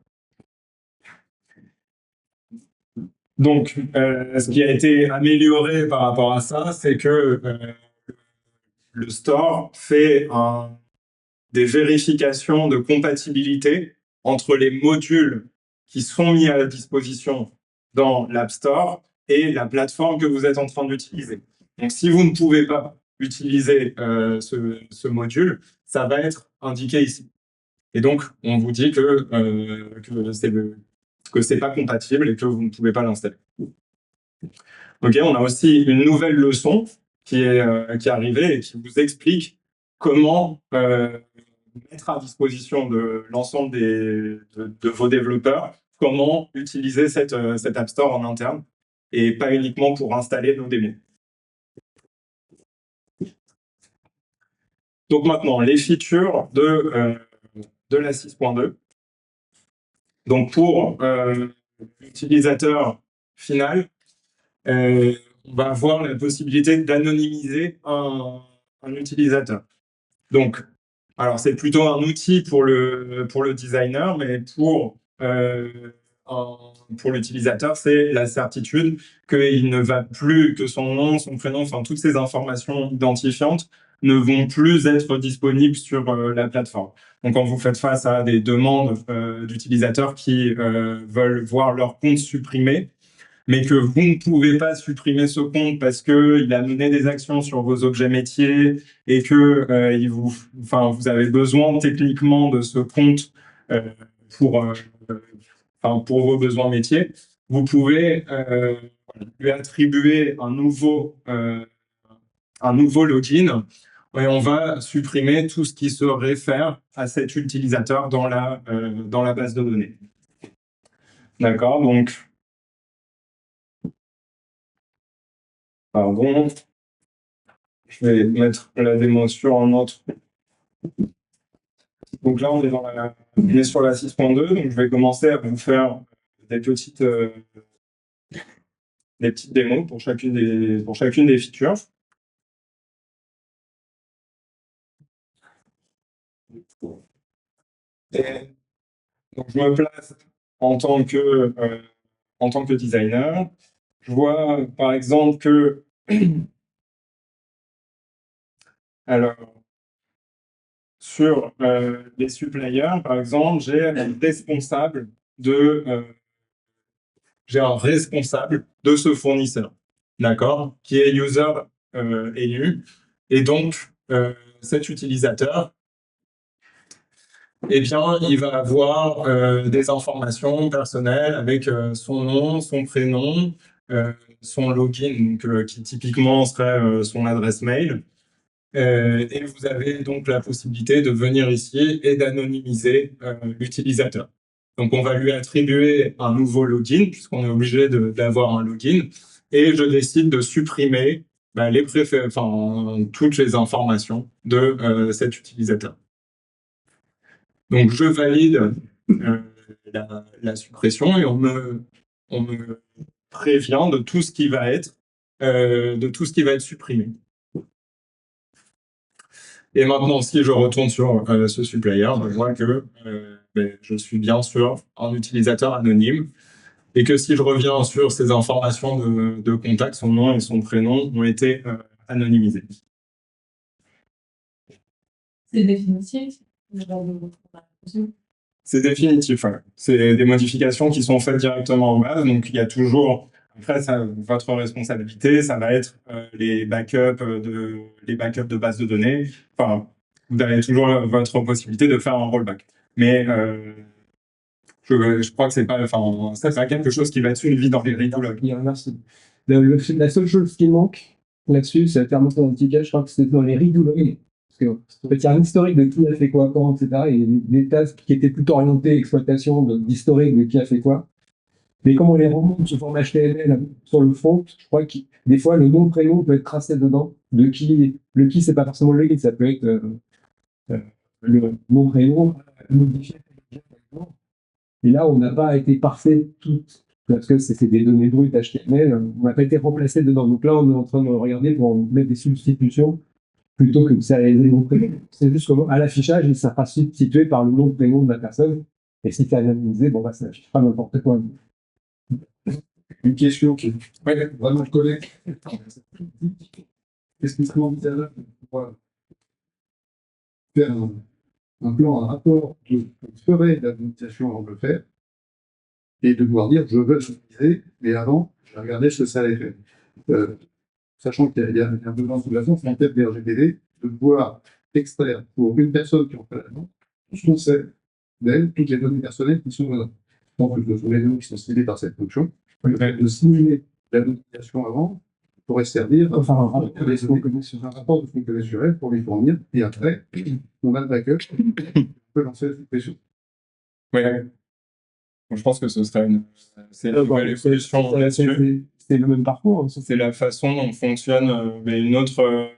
Donc, ce qui a été amélioré par rapport à ça, c'est que le store fait des vérifications de compatibilité entre les modules qui sont mis à la disposition dans l'App Store et la plateforme que vous êtes en train d'utiliser. Donc, si vous ne pouvez pas utiliser ce module, ça va être indiqué ici. Et donc, on vous dit que c'est pas compatible et que vous ne pouvez pas l'installer. Ok, on a aussi une nouvelle leçon qui est arrivée et qui vous explique comment mettre à disposition de l'ensemble de vos développeurs comment utiliser cet App Store en interne et pas uniquement pour installer nos démos. Donc maintenant, les features de la 6.2. Donc pour l'utilisateur final, on va avoir la possibilité d'anonymiser un utilisateur. Donc, alors c'est plutôt un outil pour le designer, mais pour l'utilisateur, c'est la certitude qu'il ne va plus, que son nom, son prénom, enfin toutes ces informations identifiantes ne vont plus être disponibles sur la plateforme. Donc quand vous faites face à des demandes d'utilisateurs qui veulent voir leur compte supprimé, mais que vous ne pouvez pas supprimer ce compte parce qu'il a mené des actions sur vos objets métiers et que vous avez besoin techniquement de ce compte pour vos besoins métiers, vous pouvez lui attribuer un nouveau login et on va supprimer tout ce qui se réfère à cet utilisateur dans la base de données. D'accord, donc pardon, je vais mettre la démo sur un autre. Donc là, on est sur la 6.2, donc je vais commencer à vous faire des petites démos pour chacune des features. Et donc je me place en tant que designer. Je vois par exemple que alors sur les suppliers, par exemple, j'ai un responsable de ce fournisseur, d'accord, qui est user élu. Et donc, cet utilisateur, eh bien, il va avoir des informations personnelles avec son nom, son prénom, son login, donc, qui typiquement serait son adresse mail. Et vous avez donc la possibilité de venir ici et d'anonymiser l'utilisateur. Donc, on va lui attribuer un nouveau login, puisqu'on est obligé d'avoir un login, et je décide de supprimer toutes les informations de cet utilisateur. Donc, je valide la suppression et on me prévient de tout ce qui va être supprimé. Et maintenant, si je retourne sur ce supplier, je vois que je suis bien sur un utilisateur anonyme et que si je reviens sur ces informations de contact, son nom et son prénom ont été anonymisés. C'est définitif. C'est définitif. Ouais. C'est des modifications qui sont faites directement en base. Donc, il y a toujours, après, votre responsabilité, ça va être les backups de base de données. Enfin, vous avez toujours votre possibilité de faire un rollback. Mais je crois que c'est pas quelque chose qui va être suivi dans les redo logs. Merci. La seule chose qui manque là-dessus, c'est la thermodynamique. Je crois que c'est dans les redo logs. Parce qu'il y a un historique de qui a fait quoi, quand, etc. Et des tasks qui étaient plutôt orientés exploitation d'historique de qui a fait quoi. Mais comme on les remonte sous forme HTML sur le front, je crois que des fois le nom prénom peut être tracé dedans. Le qui c'est pas forcément le login, ça peut être le nom prénom modifié. Et là, on n'a pas été parfait tout parce que c'est des données brutes HTML. On n'a pas été remplacé dedans. Donc là, on est en train de regarder pour mettre des substitutions plutôt que de sérialiser le nom prénom. C'est juste qu'à l'affichage, il sera substitué par le nom de prénom de la personne. Et si tu as anonymisé, bon, bah, ça n'affiche pas n'importe quoi. Une question qui est vraiment collègue. Qu'est-ce qui serait envisageable pour faire un plan, un rapport de ferait l'administration avant de le faire et de pouvoir dire je veux l'utiliser, mais avant, je vais regarder ce que ça allait faire. Sachant qu'il y a un besoin sous la forme, en tête des RGPD, de pouvoir extraire pour une personne qui en fait la demande, tout ce qu'on sait d'elle, toutes les données personnelles qui sont dedans. Donc, les données qui sont ciblées par cette fonction, de simuler la notification avant pourrait servir Enfin, un rapport de ce qu'on connaît sur elle pour lui fournir, et après, on a le backup, on peut lancer la suppression. Ouais. Donc, je pense que ce serait c'est une nouvelle évolution là-dessus. C'est le même parcours. Hein, C'est la façon dont fonctionne mais une autre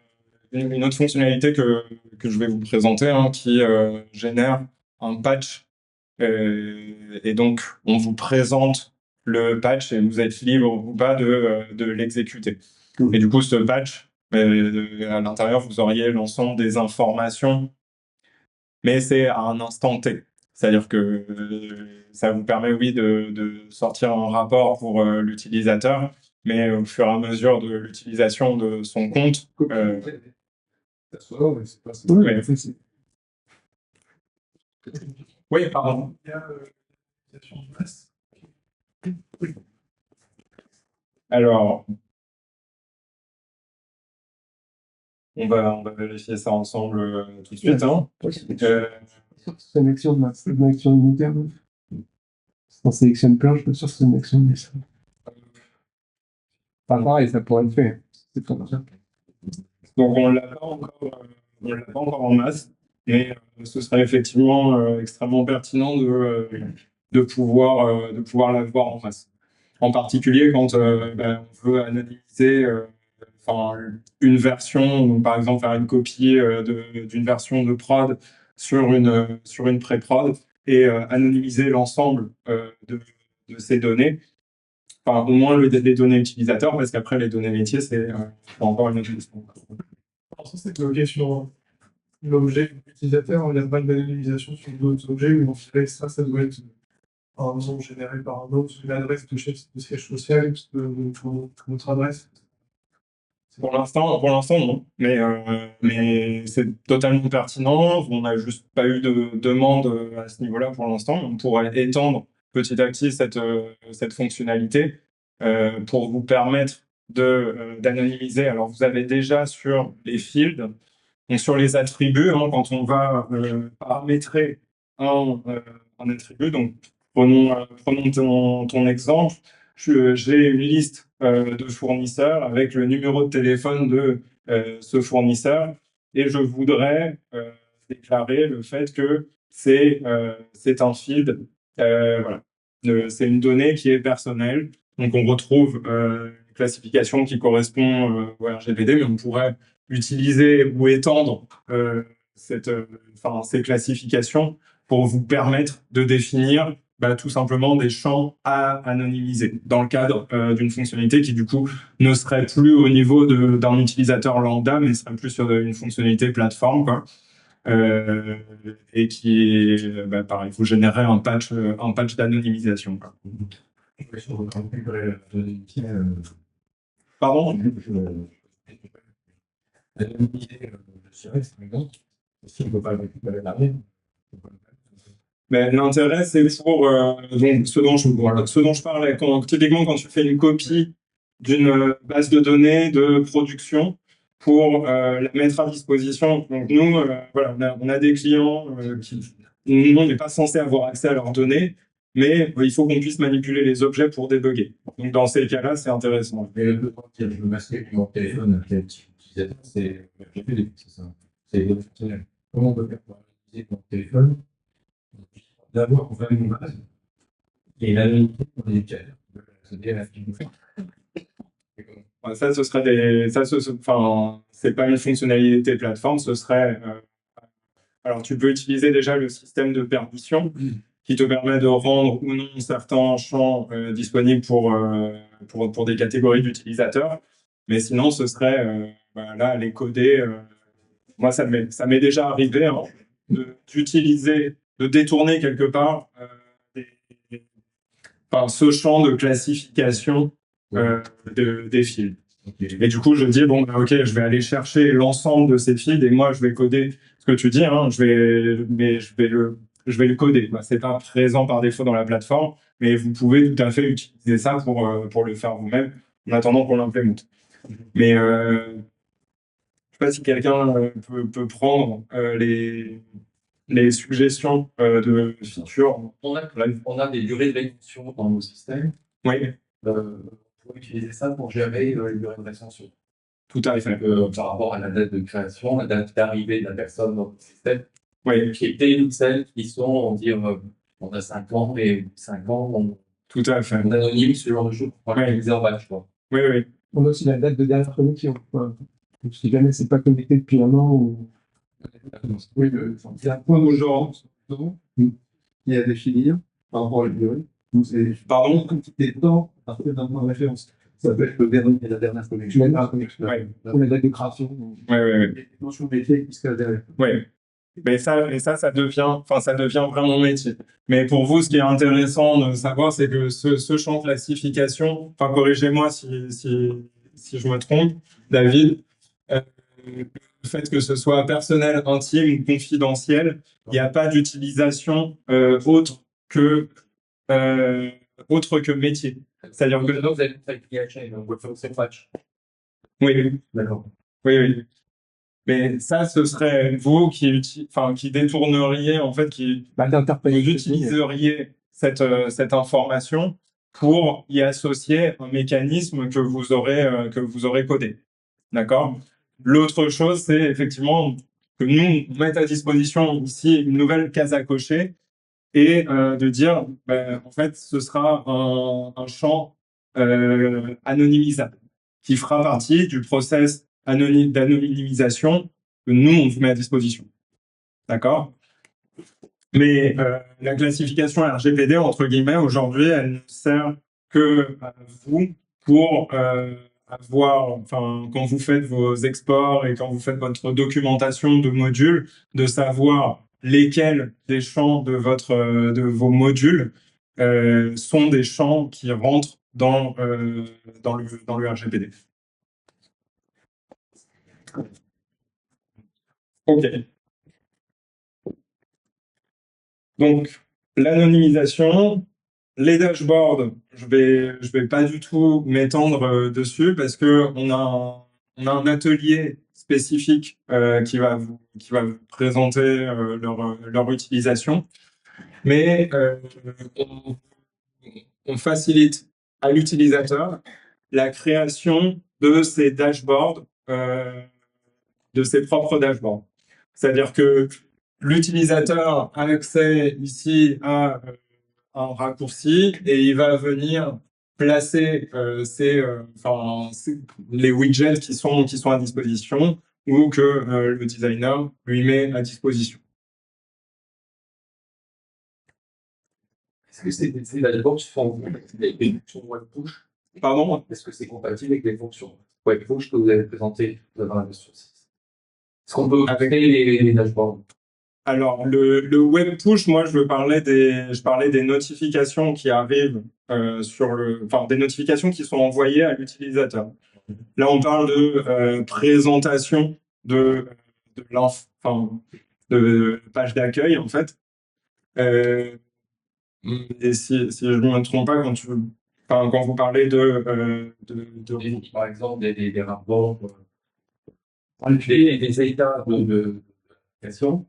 fonctionnalité que je vais vous présenter hein, qui génère un patch et donc on vous présente le patch et vous êtes libre ou pas de l'exécuter. Et du coup, ce patch, à l'intérieur, vous auriez l'ensemble des informations, mais c'est à un instant T. C'est-à-dire que ça vous permet, oui, de sortir un rapport pour l'utilisateur, mais au fur et à mesure de l'utilisation de son compte, oui, pardon. Alors, on va vérifier ça ensemble tout de suite. Hein. C'est une action unitaire. Si on sélectionne plein, je peux sûr que c'est une action unitaire. Pas pareil, ça pourrait être fait. C'est très bien. Donc, on l'a pas encore en masse, mais ce serait effectivement extrêmement pertinent de pouvoir l'avoir en masse. En particulier quand on veut anonymiser une version, ou par exemple faire une copie d'une version de prod sur une pré-prod et anonymiser l'ensemble de ces données. Enfin, au moins les données utilisateurs, parce qu'après les données métiers, c'est encore une autre question. Alors ça, c'est bloqué sur l'objet utilisateur. Il n'y a pas d'anonymisation sur d'autres objets, mais on dirait que ça doit être un nom généré par un autre, une adresse de siège social, notre adresse. Pour l'instant, non. Mais c'est totalement pertinent. On n'a juste pas eu de demande à ce niveau-là pour l'instant. On pourrait étendre petit à petit cette fonctionnalité pour vous permettre d'anonymiser. Alors, vous avez déjà sur les fields, donc sur les attributs, hein, quand on va paramétrer un attribut, donc prenons ton exemple, j'ai une liste de fournisseurs avec le numéro de téléphone de ce fournisseur et je voudrais déclarer le fait que c'est un field, voilà. C'est une donnée qui est personnelle. Donc on retrouve une classification qui correspond au RGPD, mais on pourrait utiliser ou étendre ces classifications pour vous permettre de définir tout simplement des champs à anonymiser dans le cadre d'une fonctionnalité qui du coup ne serait plus au niveau d'un utilisateur lambda, mais serait plus sur une fonctionnalité plateforme, quoi. Et qui est pareil, il faut générer un patch d'anonymisation. Pardon? Mais l'intérêt, c'est pour donc, ce dont je parlais. Typiquement, quand tu fais une copie d'une base de données de production pour la mettre à disposition. Donc nous, on a des clients qui, nous, on n'est pas censé avoir accès à leurs données, mais il faut qu'on puisse manipuler les objets pour débugger. Donc dans ces cas-là, c'est intéressant. Et le masquer du numéro de téléphone, quel utilisateur, c'est ça. C'est fonctionnel. Comment on peut faire pour utiliser mon téléphone? D'abord, on fait une base et l'anonymiser pour les utilisateurs. Ça, ce serait c'est pas une fonctionnalité plateforme, ce serait. Alors, tu peux utiliser déjà le système de permission qui te permet de rendre ou non certains champs disponibles pour des catégories d'utilisateurs. Mais sinon, ce serait là les coder moi, ça m'est déjà arrivé hein, d'utiliser, de détourner quelque part enfin, ce champ de classification des fields. Et du coup, je dis, bon, bah, ok, je vais aller chercher l'ensemble de ces fields et moi, je vais coder ce que tu dis, hein, mais je vais le coder. Bah, c'est pas présent par défaut dans la plateforme, mais vous pouvez tout à fait utiliser ça pour le faire vous-même en attendant qu'on l'implémente. Mais je sais pas si quelqu'un peut prendre les suggestions de features. On a des durées de rétention dans nos systèmes. Oui, Pour utiliser ça pour gérer les durées de rétention. tout à fait. Par rapport à la date de création, la date d'arrivée de la personne dans le système, Oui, qui étaient celles qui sont, on dit, on a 5 ans et 5 ans, tout à fait. on anonyme ce genre de choses pour Ouais. réaliser en batch, quoi. Oui, oui. On a aussi la date de dernière connexion. Enfin, donc, si jamais c'est pas connecté depuis un an ou. Oui, il y a un point d'urgence qui est à définir par rapport à la durée. Donc, c'est Pardon? quantité de temps à partir d'un point de référence. Ça peut être le dernier et la dernière connexion. La connexion. Ouais. Ou la date de création. Oui, oui, oui. Les notions métiers qui se cachent derrière. Oui. Mais ça devient vraiment métier. Mais pour vous, ce qui est intéressant de savoir, c'est que ce champ de classification, enfin, corrigez-moi si je me trompe, David, le fait que ce soit personnel, intime, confidentiel, il n'y a pas d'utilisation autre que métier. C'est-à-dire que, Maintenant, vous avez fait le PHA, donc vous faites le patch. oui, D'accord. oui, oui. Mais ça, ce serait vous qui détourneriez, en fait, Bah, vous d'interpréter. utiliseriez cette information pour y associer un mécanisme que vous aurez codé. D'accord? L'autre chose, c'est effectivement que nous, on mette à disposition ici une nouvelle case à cocher et de dire, ben, en fait, ce sera un champ anonymisable qui fera partie du process d'anonymisation que nous, on vous met à disposition. D'accord? Mais la classification RGPD, entre guillemets, aujourd'hui, elle ne sert que à vous pour avoir, enfin, quand vous faites vos exports et quand vous faites votre documentation de modules, de savoir lesquels des champs de vos modules sont des champs qui rentrent dans le RGPD. OK. Donc, l'anonymisation, les dashboards, je vais pas du tout m'étendre dessus parce que on a un atelier spécifique qui va vous présenter leur utilisation. Mais on facilite à l'utilisateur la création de ses dashboards, de ses propres dashboards. C'est-à-dire que l'utilisateur a accès ici à un raccourci et il va venir placer les widgets qui sont à disposition ou que le designer lui met à disposition. Est-ce que ces dashboards sont compatibles avec les fonctions web push? Pardon? Est-ce que c'est compatible avec les fonctions web push que vous avez présentées dans la version 6? Est-ce qu'on peut créer les dashboards? Alors, le web push, moi, je parlais des notifications qui arrivent des notifications qui sont envoyées à l'utilisateur. Là, on parle de présentation de page d'accueil, en fait. Et si je ne me trompe pas, quand vous parlez Par exemple, des rapports, des états de l'application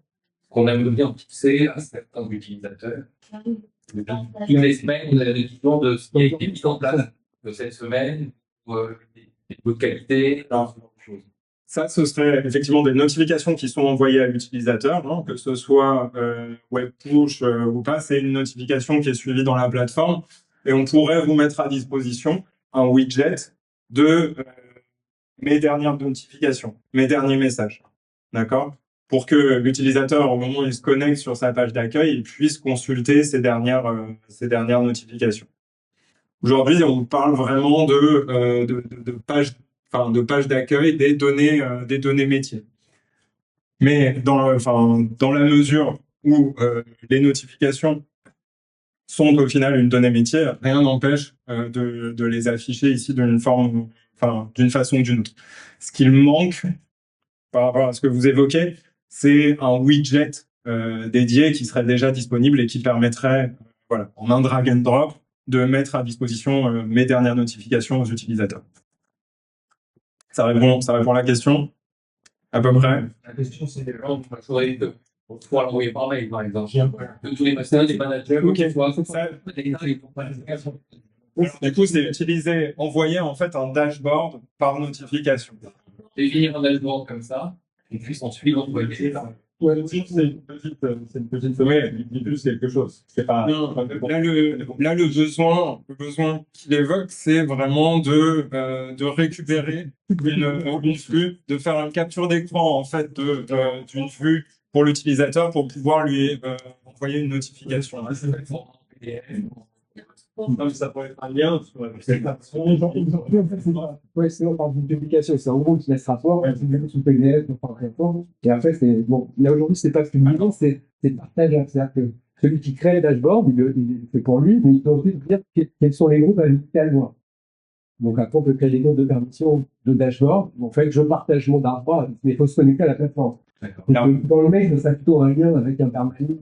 qu'on aime bien fixer à certains utilisateurs. Toutes les semaines, on a des questions de ce qui a été mis en place de cette semaine, des taux de qualité, ce genre de choses. Ça, ce serait effectivement des notifications qui sont envoyées à l'utilisateur, hein, que ce soit web push ou pas. C'est une notification qui est suivie dans la plateforme et on pourrait vous mettre à disposition un widget de mes dernières notifications, mes derniers messages. D'accord? Pour que l'utilisateur, au moment où il se connecte sur sa page d'accueil, il puisse consulter ces dernières notifications. Aujourd'hui, on parle vraiment de pages d'accueil des données métiers. Mais dans la mesure où les notifications sont au final une donnée métier, rien n'empêche de les afficher ici d'une façon ou d'une autre. Ce qu'il manque par rapport à ce que vous évoquez, c'est un widget dédié qui serait déjà disponible et qui permettrait, en un drag and drop, de mettre à disposition mes dernières notifications aux utilisateurs. Ça répond à la question, à peu près. La question, c'est on pouvoir l'envoyer par mail, par exemple. De tous les masters, des managers, Ok. qui soient- Ça- ils font pas les- Alors, du coup, c'est envoyer en fait un dashboard par notification. définir un dashboard comme ça, et puis ensuite l'envoyer. Ouais, c'est une petite, Ouais. il dit plus quelque chose. C'est pas. Non, là, le besoin qu'il évoque, c'est vraiment de récupérer une vue, de faire une capture d'écran en fait d'une vue pour l'utilisateur pour pouvoir lui envoyer une notification. Non, mais ça pourrait être un lien sur Ouais, sinon, on parle d'une publication. C'est en gros, tu laisses rapport, tu le mets sous PDF, par rapport. Et après, c'est, bon, là, aujourd'hui, c'est pas publié, c'est partageable. C'est-à-dire que celui qui crée le dashboard, il le fait pour lui, mais il peut ensuite dire quels sont les groupes à inviter à le voir. Donc, après, on peut créer des groupes de permission de dashboard. En fait, je partage mon dashboard, mais il faut se connecter à la plateforme. D'accord. Donc, dans le mail, ça plutôt un lien avec un permis.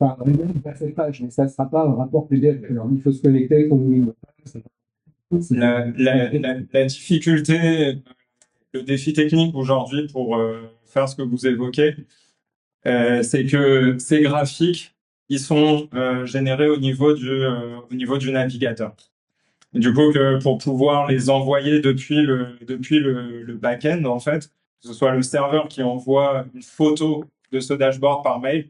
Enfin, un lien vers cette page, mais ça ne sera pas un rapport PDF. Alors, il faut se connecter avec son mot. La difficulté, le défi technique aujourd'hui pour faire ce que vous évoquez, c'est que ces graphiques, ils sont générés au niveau du navigateur. Du coup, pour pouvoir les envoyer depuis le back-end, en fait, que ce soit le serveur qui envoie une photo de ce dashboard par mail,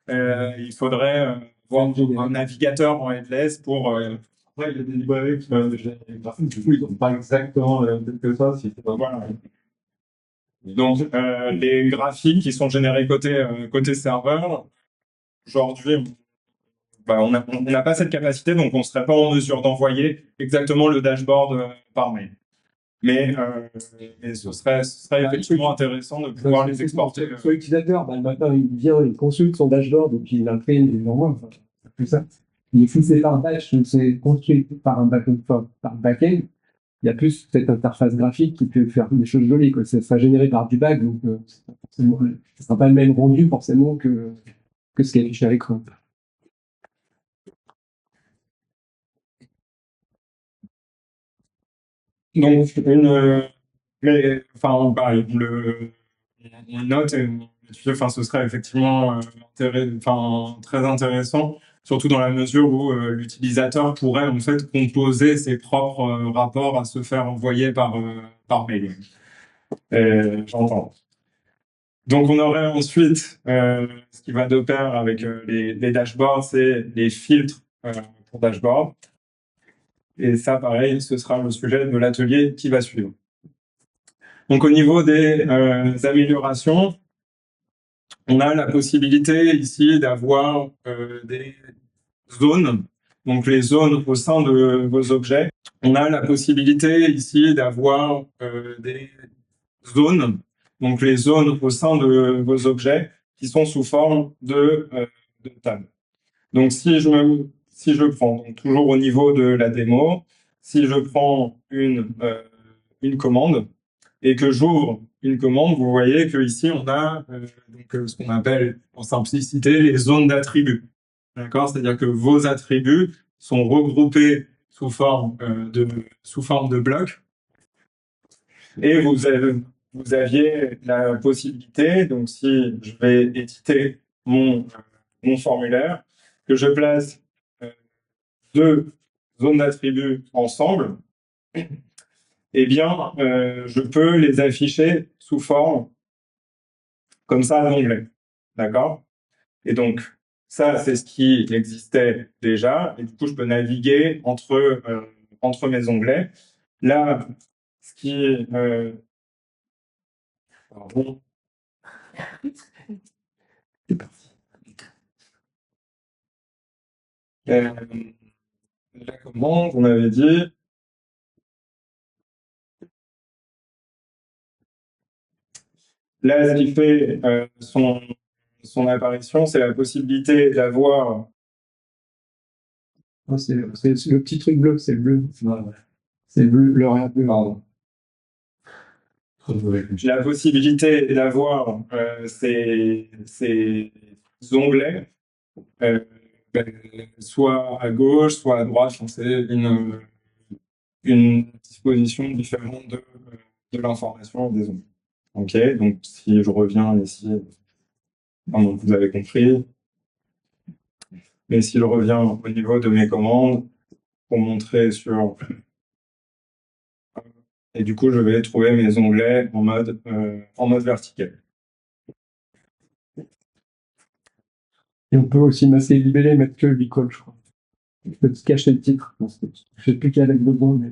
il faudrait voir un navigateur en headless pour Après, il y a des librairies qui sont déjà des graphiques, du coup, ils n'ont pas exactement la même tête que ça. Si c'est pas voilà. Donc, les graphiques qui sont générés côté serveur, aujourd'hui, on n'a pas cette capacité, donc on ne serait pas en mesure d'envoyer exactement le dashboard par mail. Mais ce serait effectivement intéressant de pouvoir les exporter. Sur l'utilisateur, le matin, il vient, il consulte son dashboard, et puis il l'imprime, il l'envoie. Enfin, c'est plus ça. Mais si c'est par batch, c'est construit par un back-end, par back-end, il y a plus cette interface graphique qui peut faire des choses jolies, quoi. Ça sera généré par du back, donc ce ne sera pas le même rendu forcément que ce qui est affiché à l'écran. Donc, pareil, on note et ce serait effectivement très intéressant, surtout dans la mesure où l'utilisateur pourrait en fait composer ses propres rapports à se faire envoyer par mail. J'entends. Donc, on aurait ensuite ce qui va de pair avec les dashboards, c'est les filtres pour dashboard. Et ça, pareil, ce sera le sujet de l'atelier qui va suivre. Donc, au niveau des améliorations, on a la possibilité ici d'avoir des zones, donc les zones au sein de vos objets. On a la possibilité ici d'avoir des zones, donc les zones au sein de vos objets qui sont sous forme de table. Donc, si je prends, donc toujours au niveau de la démo, si je prends une commande et que j'ouvre une commande, vous voyez que ici on a ce qu'on appelle en simplicité les zones d'attributs. D'accord? C'est-à-dire que vos attributs sont regroupés sous forme de blocs et vous aviez la possibilité, donc si je vais éditer mon formulaire, que je place deux zones d'attributs ensemble, eh bien, je peux les afficher sous forme comme ça d'onglet. D'accord? Et donc, ça, c'est ce qui existait déjà. Et du coup, je peux naviguer entre mes onglets. Là, ce qui pardon. C'est parti. La commande, on avait dit. Là, ce qui fait son apparition, c'est la possibilité d'avoir C'est le petit truc bleu, c'est le bleu. C'est le bleu, le rien bleu. Pardon. la possibilité d'avoir ces onglets, ben, soit à gauche, soit à droite. Enfin, c'est une disposition différente de l'information des onglets. Ok, donc si je reviens ici, pardon, vous avez compris. Mais si je reviens au niveau de mes commandes, pour montrer sur... Et du coup, je vais trouver mes onglets en mode vertical. Et on peut aussi masquer et libeller, mettre que le bicol, je crois. Je peux te cacher le titre. Je sais plus qu'avec dedans, mais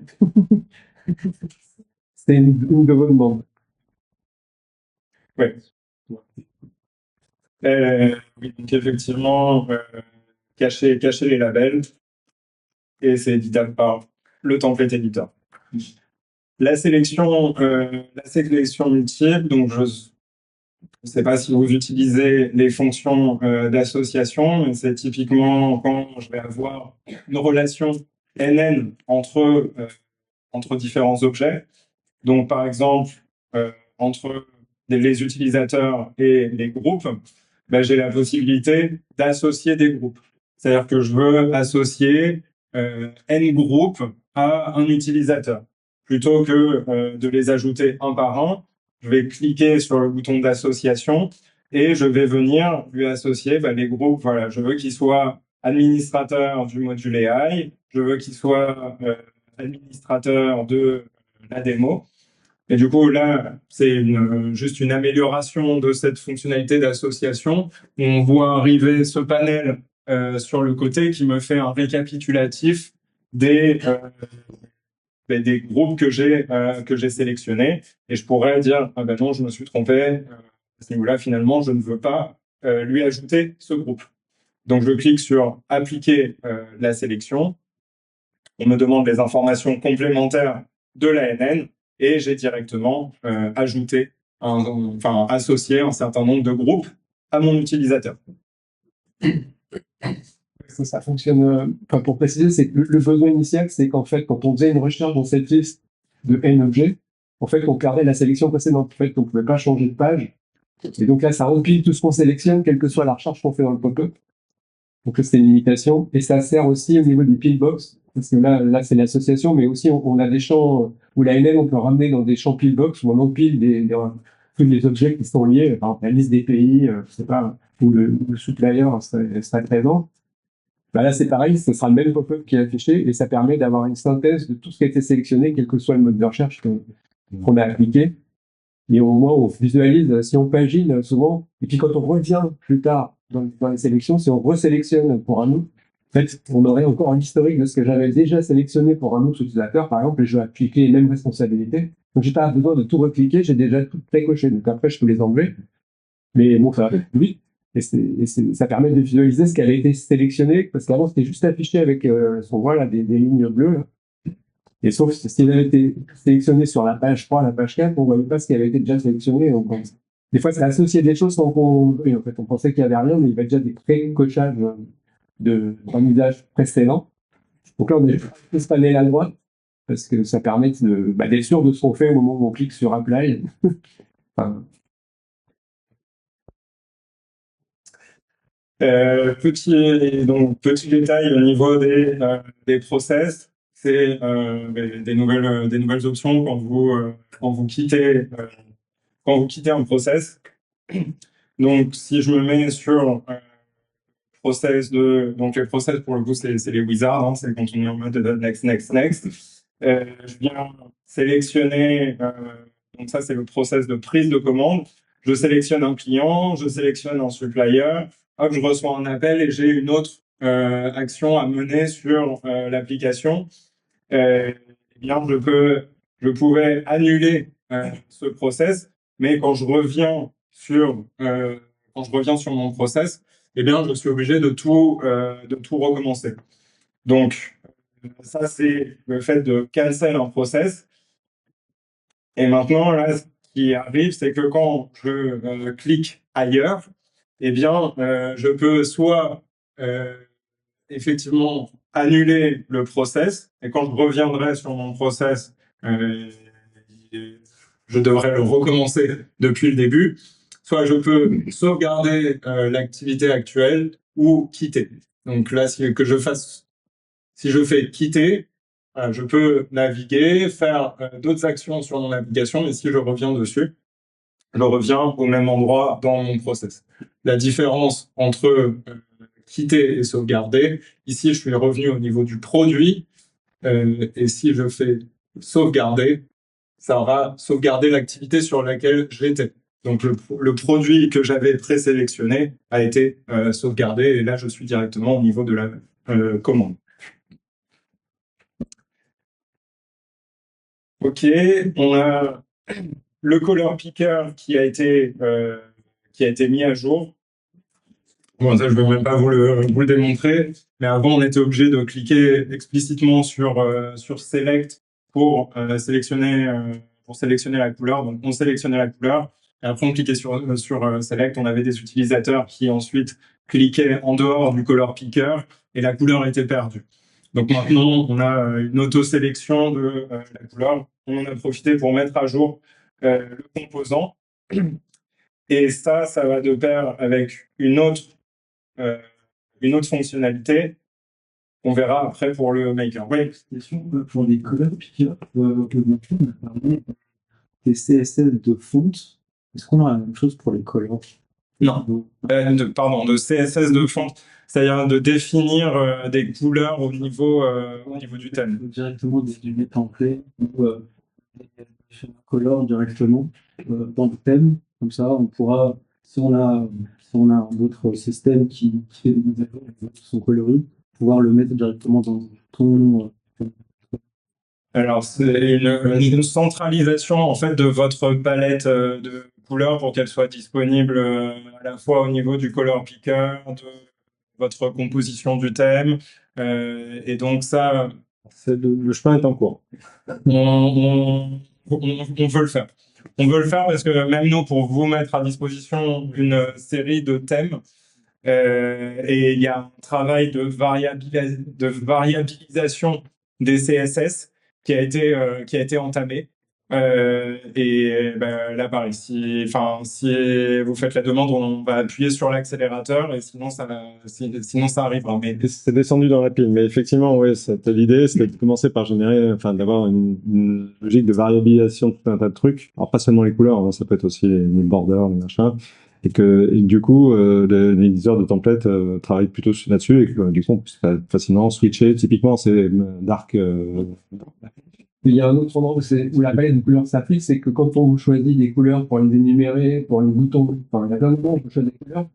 c'était une de vos demandes. Ouais. Oui, donc effectivement, cacher les labels, et c'est éditable par le template editor. La sélection multiple, donc je ne sais pas si vous utilisez les fonctions d'association, mais c'est typiquement quand je vais avoir une relation NN entre différents objets. Donc, par exemple, entre les utilisateurs et les groupes, ben, j'ai la possibilité d'associer des groupes. C'est-à-dire que je veux associer N groupes à un utilisateur. Plutôt que de les ajouter un par un, je vais cliquer sur le bouton d'association et je vais venir lui associer les groupes. Voilà, je veux qu'il soit administrateur du module AI, je veux qu'il soit administrateur de la démo. Et du coup, là, c'est juste une amélioration de cette fonctionnalité d'association. On voit arriver ce panel sur le côté qui me fait un récapitulatif des groupes que j'ai sélectionnés. Et je pourrais dire, ah ben non, je me suis trompé. À ce niveau-là, finalement, je ne veux pas lui ajouter ce groupe. Donc, je clique sur appliquer la sélection. On me demande les informations complémentaires de l'ANN et j'ai directement associé un certain nombre de groupes à mon utilisateur. Ça fonctionne. Enfin, pour préciser, c'est que le besoin initial, c'est qu'en fait, quand on faisait une recherche dans cette liste de N objets, en fait, on gardait la sélection précédente. En fait, on ne pouvait pas changer de page. Et donc là, ça remplit tout ce qu'on sélectionne, quelle que soit la recherche qu'on fait dans le pop-up. Donc là, c'est une limitation. Et ça sert aussi au niveau des pillbox. Parce que là, c'est l'association, mais aussi, on a des champs où la NN, on peut ramener dans des champs pillbox où on empile tous les objets qui sont liés. Par exemple, la liste des pays, je sais pas, où le supplier serait présent. Bah là, c'est pareil, ce sera le même pop-up qui est affiché et ça permet d'avoir une synthèse de tout ce qui a été sélectionné, quel que soit le mode de recherche qu'on a appliqué. Et au moins, on visualise, si on pagine souvent, et puis quand on revient plus tard dans les sélections, si on resélectionne pour un autre, en fait, on aurait encore un historique de ce que j'avais déjà sélectionné pour un autre utilisateur, par exemple, et je vais appliquer les mêmes responsabilités. Donc, j'ai pas besoin de tout recliquer, j'ai déjà tout précoché. Donc après, je peux les enlever. Mais bon, ça va plus vite. Ça permet de visualiser ce qui avait été sélectionné, parce qu'avant, c'était juste affiché avec, on voit là, des lignes bleues, là. Et sauf s'il avait été sélectionné sur la page 3, la page 4, on ne voyait pas ce qui avait été déjà sélectionné. Donc, des fois, ça associait des choses sans qu'on... Oui, en fait, on pensait qu'il n'y avait rien, mais il y avait déjà des pré-cochages d'un usage précédent. Donc là, on est ce panel à droite, parce que ça permet d'être sûr de ce qu'on fait au moment où on clique sur Apply. Enfin, Petit détail au niveau des process, c'est des nouvelles options quand vous quittez un process. Donc, si je me mets sur process donc les process pour le coup, c'est les wizards, hein, c'est quand on est en mode next, next, next. Je viens sélectionner, donc ça c'est le process de prise de commande. Je sélectionne un client, je sélectionne un supplier, hop, je reçois un appel et j'ai une autre action à mener sur l'application. Eh bien, je pouvais annuler ce process, mais quand je reviens sur mon process, eh bien, je suis obligé de tout recommencer. Donc, ça, c'est le fait de cancel un process. Et maintenant, là, qui arrive, c'est que quand je clique ailleurs, eh bien, je peux soit effectivement annuler le process, et quand je reviendrai sur mon process, je devrais le recommencer depuis le début, soit je peux sauvegarder l'activité actuelle ou quitter. Donc là, si je fais quitter, je peux naviguer, faire d'autres actions sur mon navigation, mais si je reviens dessus, je reviens au même endroit dans mon process. La différence entre quitter et sauvegarder, ici je suis revenu au niveau du produit, et si je fais sauvegarder, ça aura sauvegardé l'activité sur laquelle j'étais. Donc le produit que j'avais présélectionné a été sauvegardé, et là je suis directement au niveau de la commande. Ok, on a le color picker qui a été mis à jour. Bon, ça, je ne vais même pas vous le démontrer, mais avant, on était obligé de cliquer explicitement sur Select pour sélectionner la couleur. Donc, on sélectionnait la couleur, et après, on cliquait sur Select. On avait des utilisateurs qui ensuite cliquaient en dehors du color picker, et la couleur était perdue. Donc maintenant, on a une auto-sélection de la couleur. On en a profité pour mettre à jour le composant. Et ça va de pair avec une autre fonctionnalité. On verra après pour le maker. Oui. Pour les color pickers, on a parlé des CSS de fonte. Est-ce qu'on a la même chose pour les colors? Non. De CSS de font, c'est-à-dire de définir des couleurs au niveau du thème. Directement du template ou color directement dans le thème. Comme ça, on pourra, si on a un autre système qui fait des mises à jour avec son coloris, pouvoir le mettre directement dans le ton. Alors, c'est une centralisation en fait de votre palette de couleurs pour qu'elle soit disponible à la fois au niveau du color picker, de votre composition du thème, et donc ça, le chemin est en cours. On veut le faire. On veut le faire parce que même nous, pour vous mettre à disposition une série de thèmes, et il y a un travail de variabilisation des CSS qui a été entamé. Et là, pareil, si vous faites la demande, on va appuyer sur l'accélérateur, et sinon ça arrivera. Mais c'est descendu dans la pile. Mais effectivement, ouais, l'idée, c'était de commencer par d'avoir une logique de variabilisation de tout un tas de trucs. Alors, pas seulement les couleurs, hein, ça peut être aussi les borders, les machins. Et du coup, l'éditeur de templates travaille plutôt là-dessus, et que du coup, on puisse facilement switcher. Typiquement, c'est Dark. Il y a un autre endroit où la palette de couleurs s'applique, c'est que quand on choisit des couleurs pour les énumérer, pour les boutons, enfin, il y a plein de moments où on peut choisir des couleurs.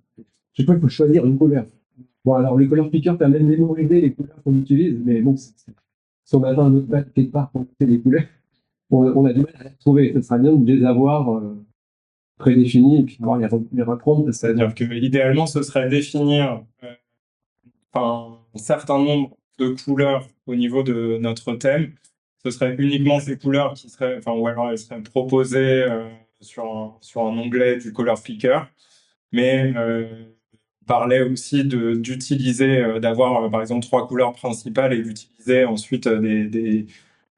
Chaque fois, il faut choisir une couleur. Bon, alors, les color pickers permettent de mémoriser les couleurs qu'on utilise, mais bon, si on a un autre pack quelque part pour mettre les couleurs, on a du mal à les retrouver. Ce sera bien de les avoir prédéfinis et puis pouvoir les reprendre. C'est-à-dire que idéalement, ce serait définir un certain nombre de couleurs au niveau de notre thème. Ce serait uniquement ces couleurs qui seraient, ou alors elles seraient proposées sur un onglet du color picker. Mais on parlait aussi d'utiliser, d'avoir par exemple 3 couleurs principales et d'utiliser ensuite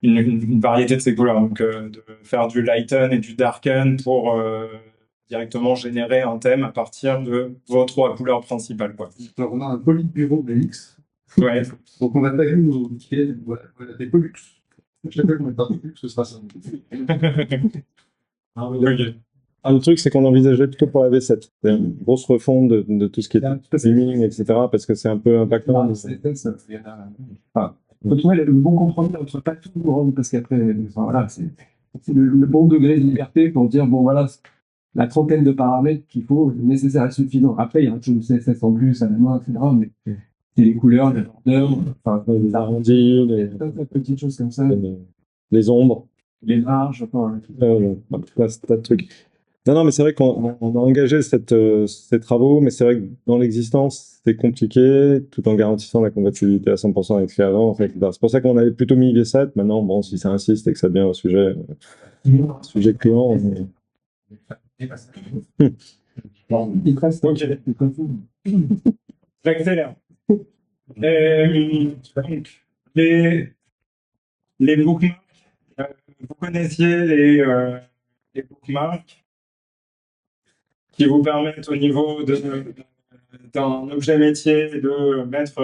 une variété de ces couleurs. Donc de faire du lighten et du darken pour directement générer un thème à partir de vos 3 couleurs principales, quoi. Alors, on a un Politburo BX. Ouais. Donc, on va taguer nos tickets, voilà, des Pollux. Chaque fois qu'on met un Pollux, ce sera ça. Okay. Le truc, c'est qu'on envisageait plutôt pour la V7. C'est une grosse refonte de tout ce qui est streaming, etc., parce que c'est un peu impactant. Il faut trouver le bon compromis entre pas tout rendre, parce qu'après, voilà, c'est le bon degré de liberté pour dire, bon, voilà, la trentaine de paramètres qu'il faut, le nécessaire et suffisant. Après, il y a un peu de CSS en plus, à la main, etc., mais c'est les couleurs, les borders, les arrondis, les petites choses comme ça. Les ombres. Les marges, tas de trucs. Non, mais c'est vrai qu'on a engagé ces travaux, mais c'est vrai que dans l'existence, c'est compliqué, tout en garantissant la compatibilité à 100% avec ce qu'il y a avant. En fait. C'est pour ça qu'on avait plutôt mis V7. Maintenant, bon, si ça insiste et que ça devient un sujet client, C'est pas ça. Il te reste. Ok. J'accélère. Donc, les bookmarks, vous connaissiez les bookmarks qui vous permettent au niveau d'un objet métier de mettre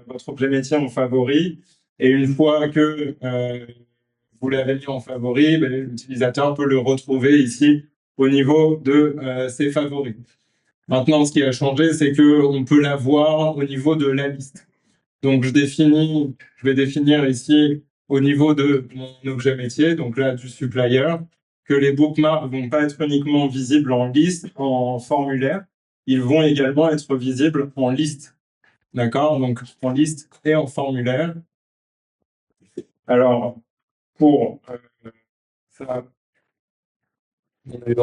votre objet métier en favori. Et une fois que vous l'avez mis en favori, ben, l'utilisateur peut le retrouver ici au niveau de ses favoris. Maintenant, ce qui a changé, c'est qu'on peut l'avoir au niveau de la liste. Donc, je vais définir ici au niveau de mon objet métier, donc là du supplier, que les bookmarks vont pas être uniquement visibles en liste, en formulaire, ils vont également être visibles en liste. D'accord? Donc, en liste et en formulaire. Alors, pour ça, on a eu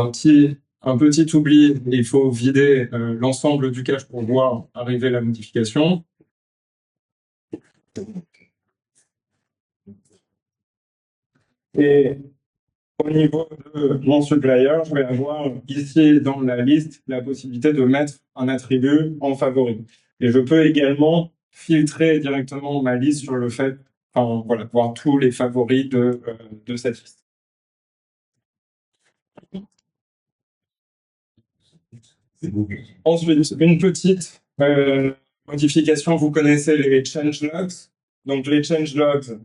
un petit oubli, il faut vider l'ensemble du cache pour voir arriver la modification. Et au niveau de mon supplier, je vais avoir ici dans la liste la possibilité de mettre un attribut en favori. Et je peux également filtrer directement ma liste sur le fait, enfin voilà, voir tous les favoris de cette liste. Ensuite, une petite modification, vous connaissez les changelogs. Donc les changelogs,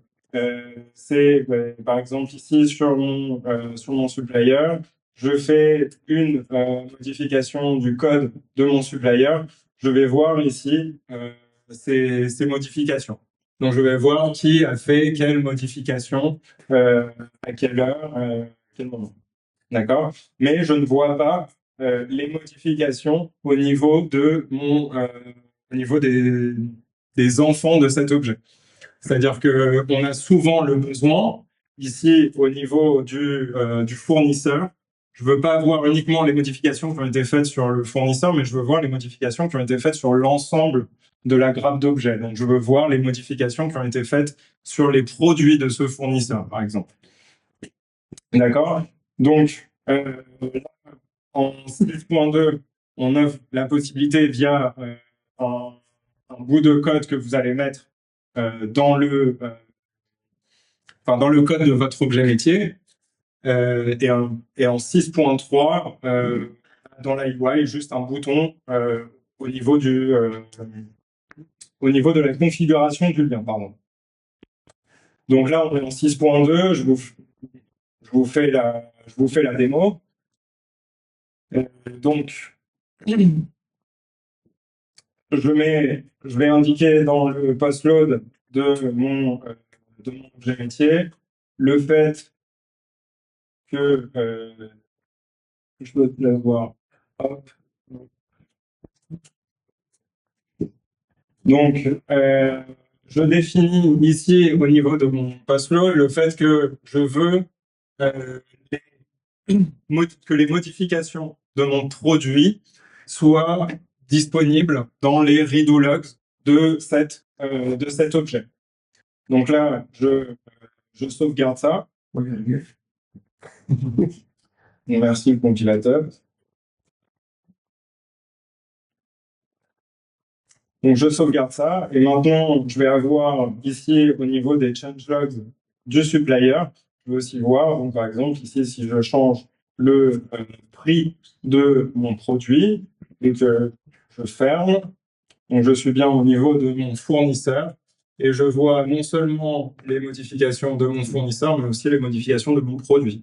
c'est par exemple ici sur mon supplier, je fais une modification du code de mon supplier, je vais voir ici ces modifications. Donc je vais voir qui a fait quelle modification, à quelle heure, à quel moment. D'accord? Mais je ne vois pas les modifications au niveau au niveau des enfants de cet objet. C'est-à-dire que on a souvent le besoin ici au niveau du fournisseur. Je veux pas voir uniquement les modifications qui ont été faites sur le fournisseur, mais je veux voir les modifications qui ont été faites sur l'ensemble de la grappe d'objets. Donc je veux voir les modifications qui ont été faites sur les produits de ce fournisseur, par exemple. D'accord? Donc en 6.2, on offre la possibilité via un bout de code que vous allez mettre dans le code de votre objet métier. Et en 6.3, dans la UI, juste un bouton au niveau de la configuration du lien, pardon. Donc là, on est en 6.2, je vous fais la démo. Donc, je vais indiquer dans le post-load de mon objet métier le fait que je dois l'avoir. Hop. Donc, je définis ici au niveau de mon post-load le fait que je veux que les modifications de mon produit soient disponibles dans les redo logs de cet objet. Donc là, je sauvegarde ça. Merci le compilateur. Donc je sauvegarde ça et maintenant je vais avoir ici au niveau des changelogs du supplier, je vais aussi voir, donc, par exemple ici si je change le prix de mon produit et que je ferme, donc je suis bien au niveau de mon fournisseur et je vois non seulement les modifications de mon fournisseur mais aussi les modifications de mon produit.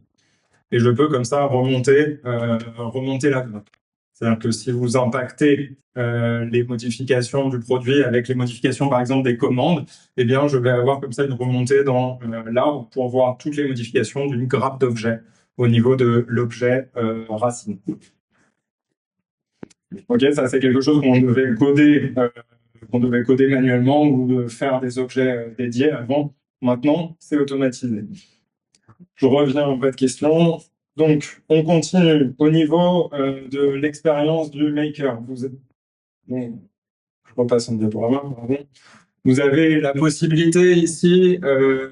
Et je peux comme ça remonter la grappe. C'est-à-dire que si vous impactez les modifications du produit avec les modifications, par exemple, des commandes, eh bien, je vais avoir comme ça une remontée dans l'arbre pour voir toutes les modifications d'une grappe d'objets au niveau de l'objet racine. Ok, ça c'est quelque chose qu'on devait coder manuellement ou faire des objets dédiés avant. Maintenant, c'est automatisé. Je reviens à votre question. Donc, on continue au niveau de l'expérience du maker. Je repasse en diaporama, pardon. Vous avez la possibilité ici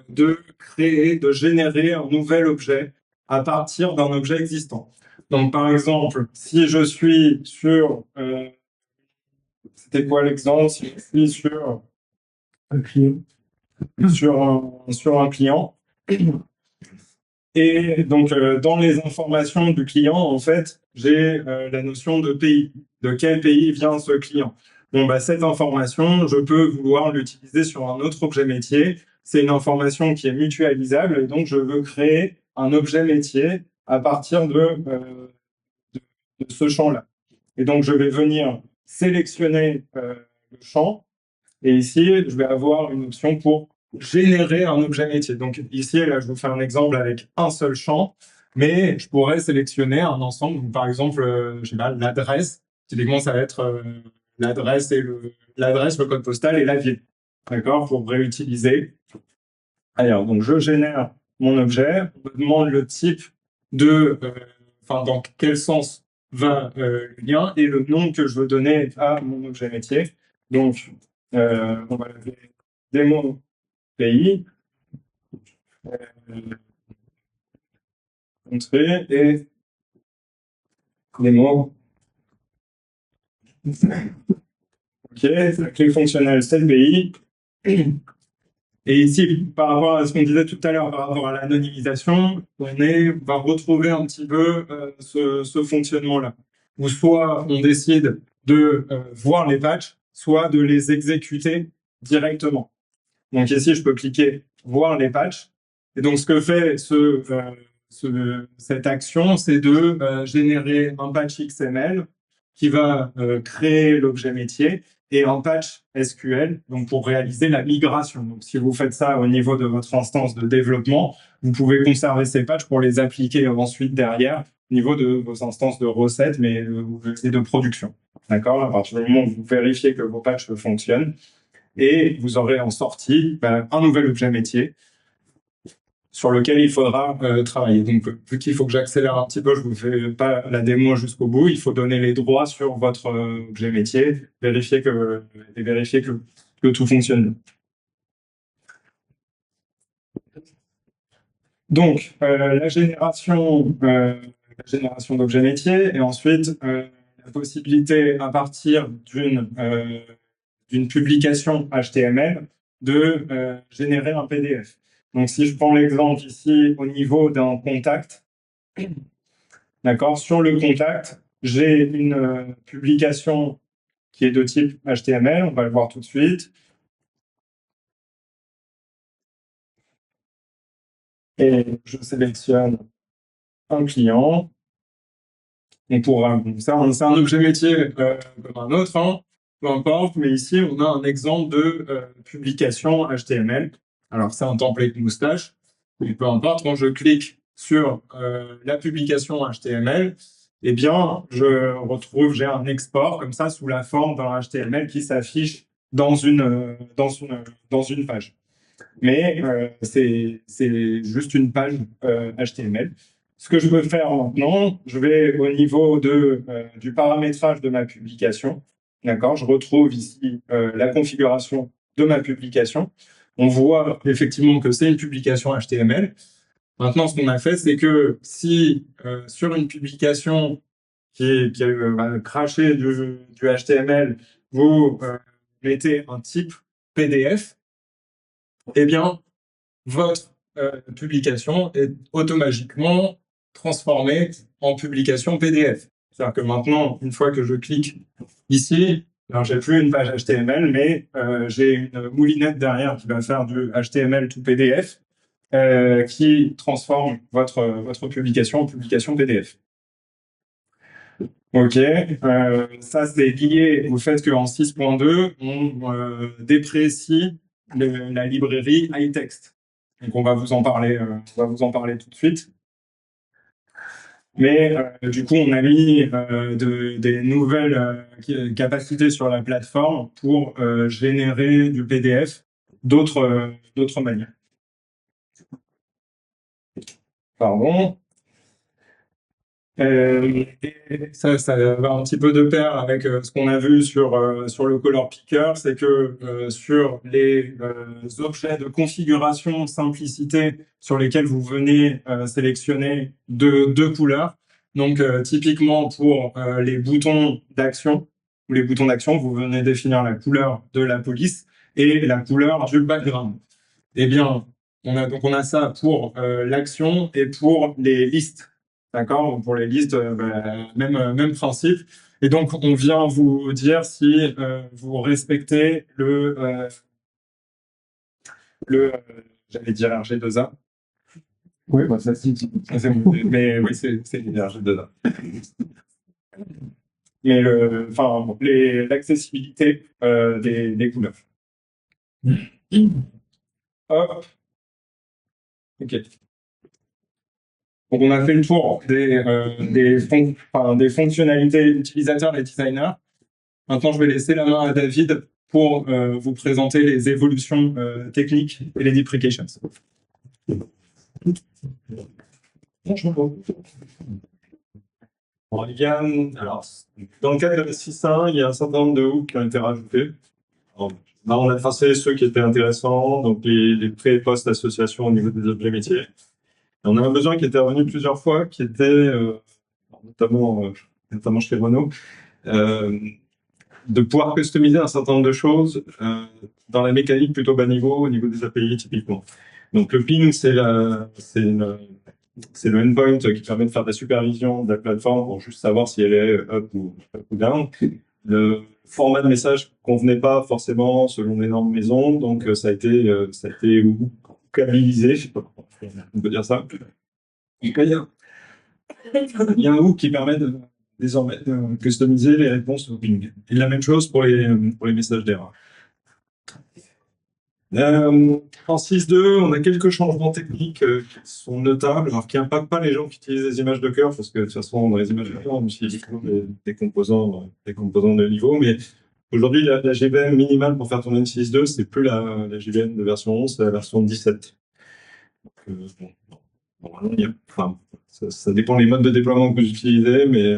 de générer un nouvel objet à partir d'un objet existant. Donc, par exemple, si je suis sur... c'était quoi l'exemple? Si je suis sur Un client. sur un client. Et donc, dans les informations du client, en fait, j'ai la notion de pays. De quel pays vient ce client? Bon, bah, cette information, je peux vouloir l'utiliser sur un autre objet métier. C'est une information qui est mutualisable et donc je veux créer un objet métier à partir de ce champ-là. Et donc, je vais venir sélectionner le champ et ici, je vais avoir une option pour générer un objet métier. Donc ici, là, je vous fais un exemple avec un seul champ, mais je pourrais sélectionner un ensemble. Donc, par exemple, je sais pas, l'adresse. Typiquement, ça va être l'adresse et l'adresse, le code postal et la ville. D'accord? Pour réutiliser. Alors, donc je génère mon objet. On me demande le type de, enfin, dans quel sens va le lien et le nom que je veux donner à mon objet métier. Donc, on va l'appeler démo pays, entrée et démo. Ok, la clé fonctionnelle, c'est le pays. Et ici, par rapport à ce qu'on disait tout à l'heure, par rapport à l'anonymisation, on va retrouver un petit peu ce fonctionnement-là. Où soit on décide de voir les patchs, soit de les exécuter directement. Donc ici, je peux cliquer voir les patchs. Et donc, ce que fait cette action, c'est de générer un patch XML qui va créer l'objet métier et un patch SQL donc pour réaliser la migration. Donc, si vous faites ça au niveau de votre instance de développement, vous pouvez conserver ces patchs pour les appliquer ensuite derrière au niveau de vos instances de recettes mais, et de production. D'accord? À partir du moment où vous vérifiez que vos patchs fonctionnent, et vous aurez en sortie un nouvel objet métier sur lequel il faudra travailler. Donc, vu qu'il faut que j'accélère un petit peu, je vous fais pas la démo jusqu'au bout, il faut donner les droits sur votre objet métier, vérifier que tout fonctionne bien. Donc, la génération d'objets métiers et ensuite la possibilité à partir d'une publication HTML de générer un PDF. Donc, si je prends l'exemple ici au niveau d'un contact, d'accord, sur le contact, j'ai une publication qui est de type HTML, on va le voir tout de suite. Et je sélectionne un client. On pourra, c'est un objet métier comme un autre, hein, peu importe, mais ici, on a un exemple de publication HTML. Alors, c'est un template moustache, mais peu importe, quand je clique sur la publication HTML, eh bien, j'ai un export comme ça sous la forme d'un HTML qui s'affiche dans une page. Mais c'est juste une page HTML. Ce que je peux faire maintenant, je vais au niveau du paramétrage de ma publication. D'accord, je retrouve ici la configuration de ma publication. On voit effectivement que c'est une publication HTML. Maintenant, ce qu'on a fait, c'est que si sur une publication qui a craché du HTML, vous mettez un type PDF, eh bien, votre publication est automatiquement transformée en publication PDF. C'est-à-dire que maintenant, une fois que je clique ici, alors j'ai plus une page HTML, mais j'ai une moulinette derrière qui va faire du HTML to PDF, qui transforme votre publication en publication PDF. Ok, ça c'est lié au fait qu'en 6.2, on déprécie la librairie iText. Donc on va vous en parler tout de suite. Mais du coup, on a mis des nouvelles capacités sur la plateforme pour générer du PDF d'autres manières. Pardon. Et ça va un petit peu de pair avec ce qu'on a vu sur le color picker, c'est que sur les objets de configuration simplicité sur lesquels vous venez sélectionner deux couleurs, Donc, typiquement pour les boutons d'action, vous venez définir la couleur de la police et la couleur du background. Eh bien, on a ça pour l'action et pour les listes. D'accord? Pour les listes, même principe. Et donc, on vient vous dire si vous respectez j'allais dire RG2A. Oui, bah, ça, Mais oui, c'est RG2A. Mais l'accessibilité des couleurs. Hop. Ok. Donc, on a fait le tour des fonctionnalités utilisateurs des designers. Maintenant, je vais laisser la main à David pour vous présenter les évolutions techniques et les deprecations. Bonjour. Alors, dans le cadre de la 6.1, il y a un certain nombre de hooks qui ont été rajoutés. Alors, là, on a tracé ceux qui étaient intéressants, donc les pré- et post-associations au niveau des objets métiers. Et on a un besoin qui était revenu plusieurs fois, qui était, notamment chez Renault, de pouvoir customiser un certain nombre de choses dans la mécanique plutôt bas niveau, au niveau des API typiquement. Donc le ping, c'est le endpoint qui permet de faire de la supervision de la plateforme pour juste savoir si elle est up ou down. Le format de message convenait pas forcément selon les normes maison, donc ça a été câblisé, je sais pas comment on peut dire ça. Il y a un hook qui permet désormais de customiser les réponses au ping. Et la même chose pour les messages d'erreur. En 6.2, on a quelques changements techniques qui sont notables, alors qui n'impactent pas les gens qui utilisent des images Docker, parce que de toute façon, dans les images Docker, on utilise des composants de niveau, mais aujourd'hui, la JVM minimale pour faire tourner une 6.2, c'est plus la JVM de version 11, c'est la version 17. Donc, normalement, ça dépend des modes de déploiement que vous utilisez, mais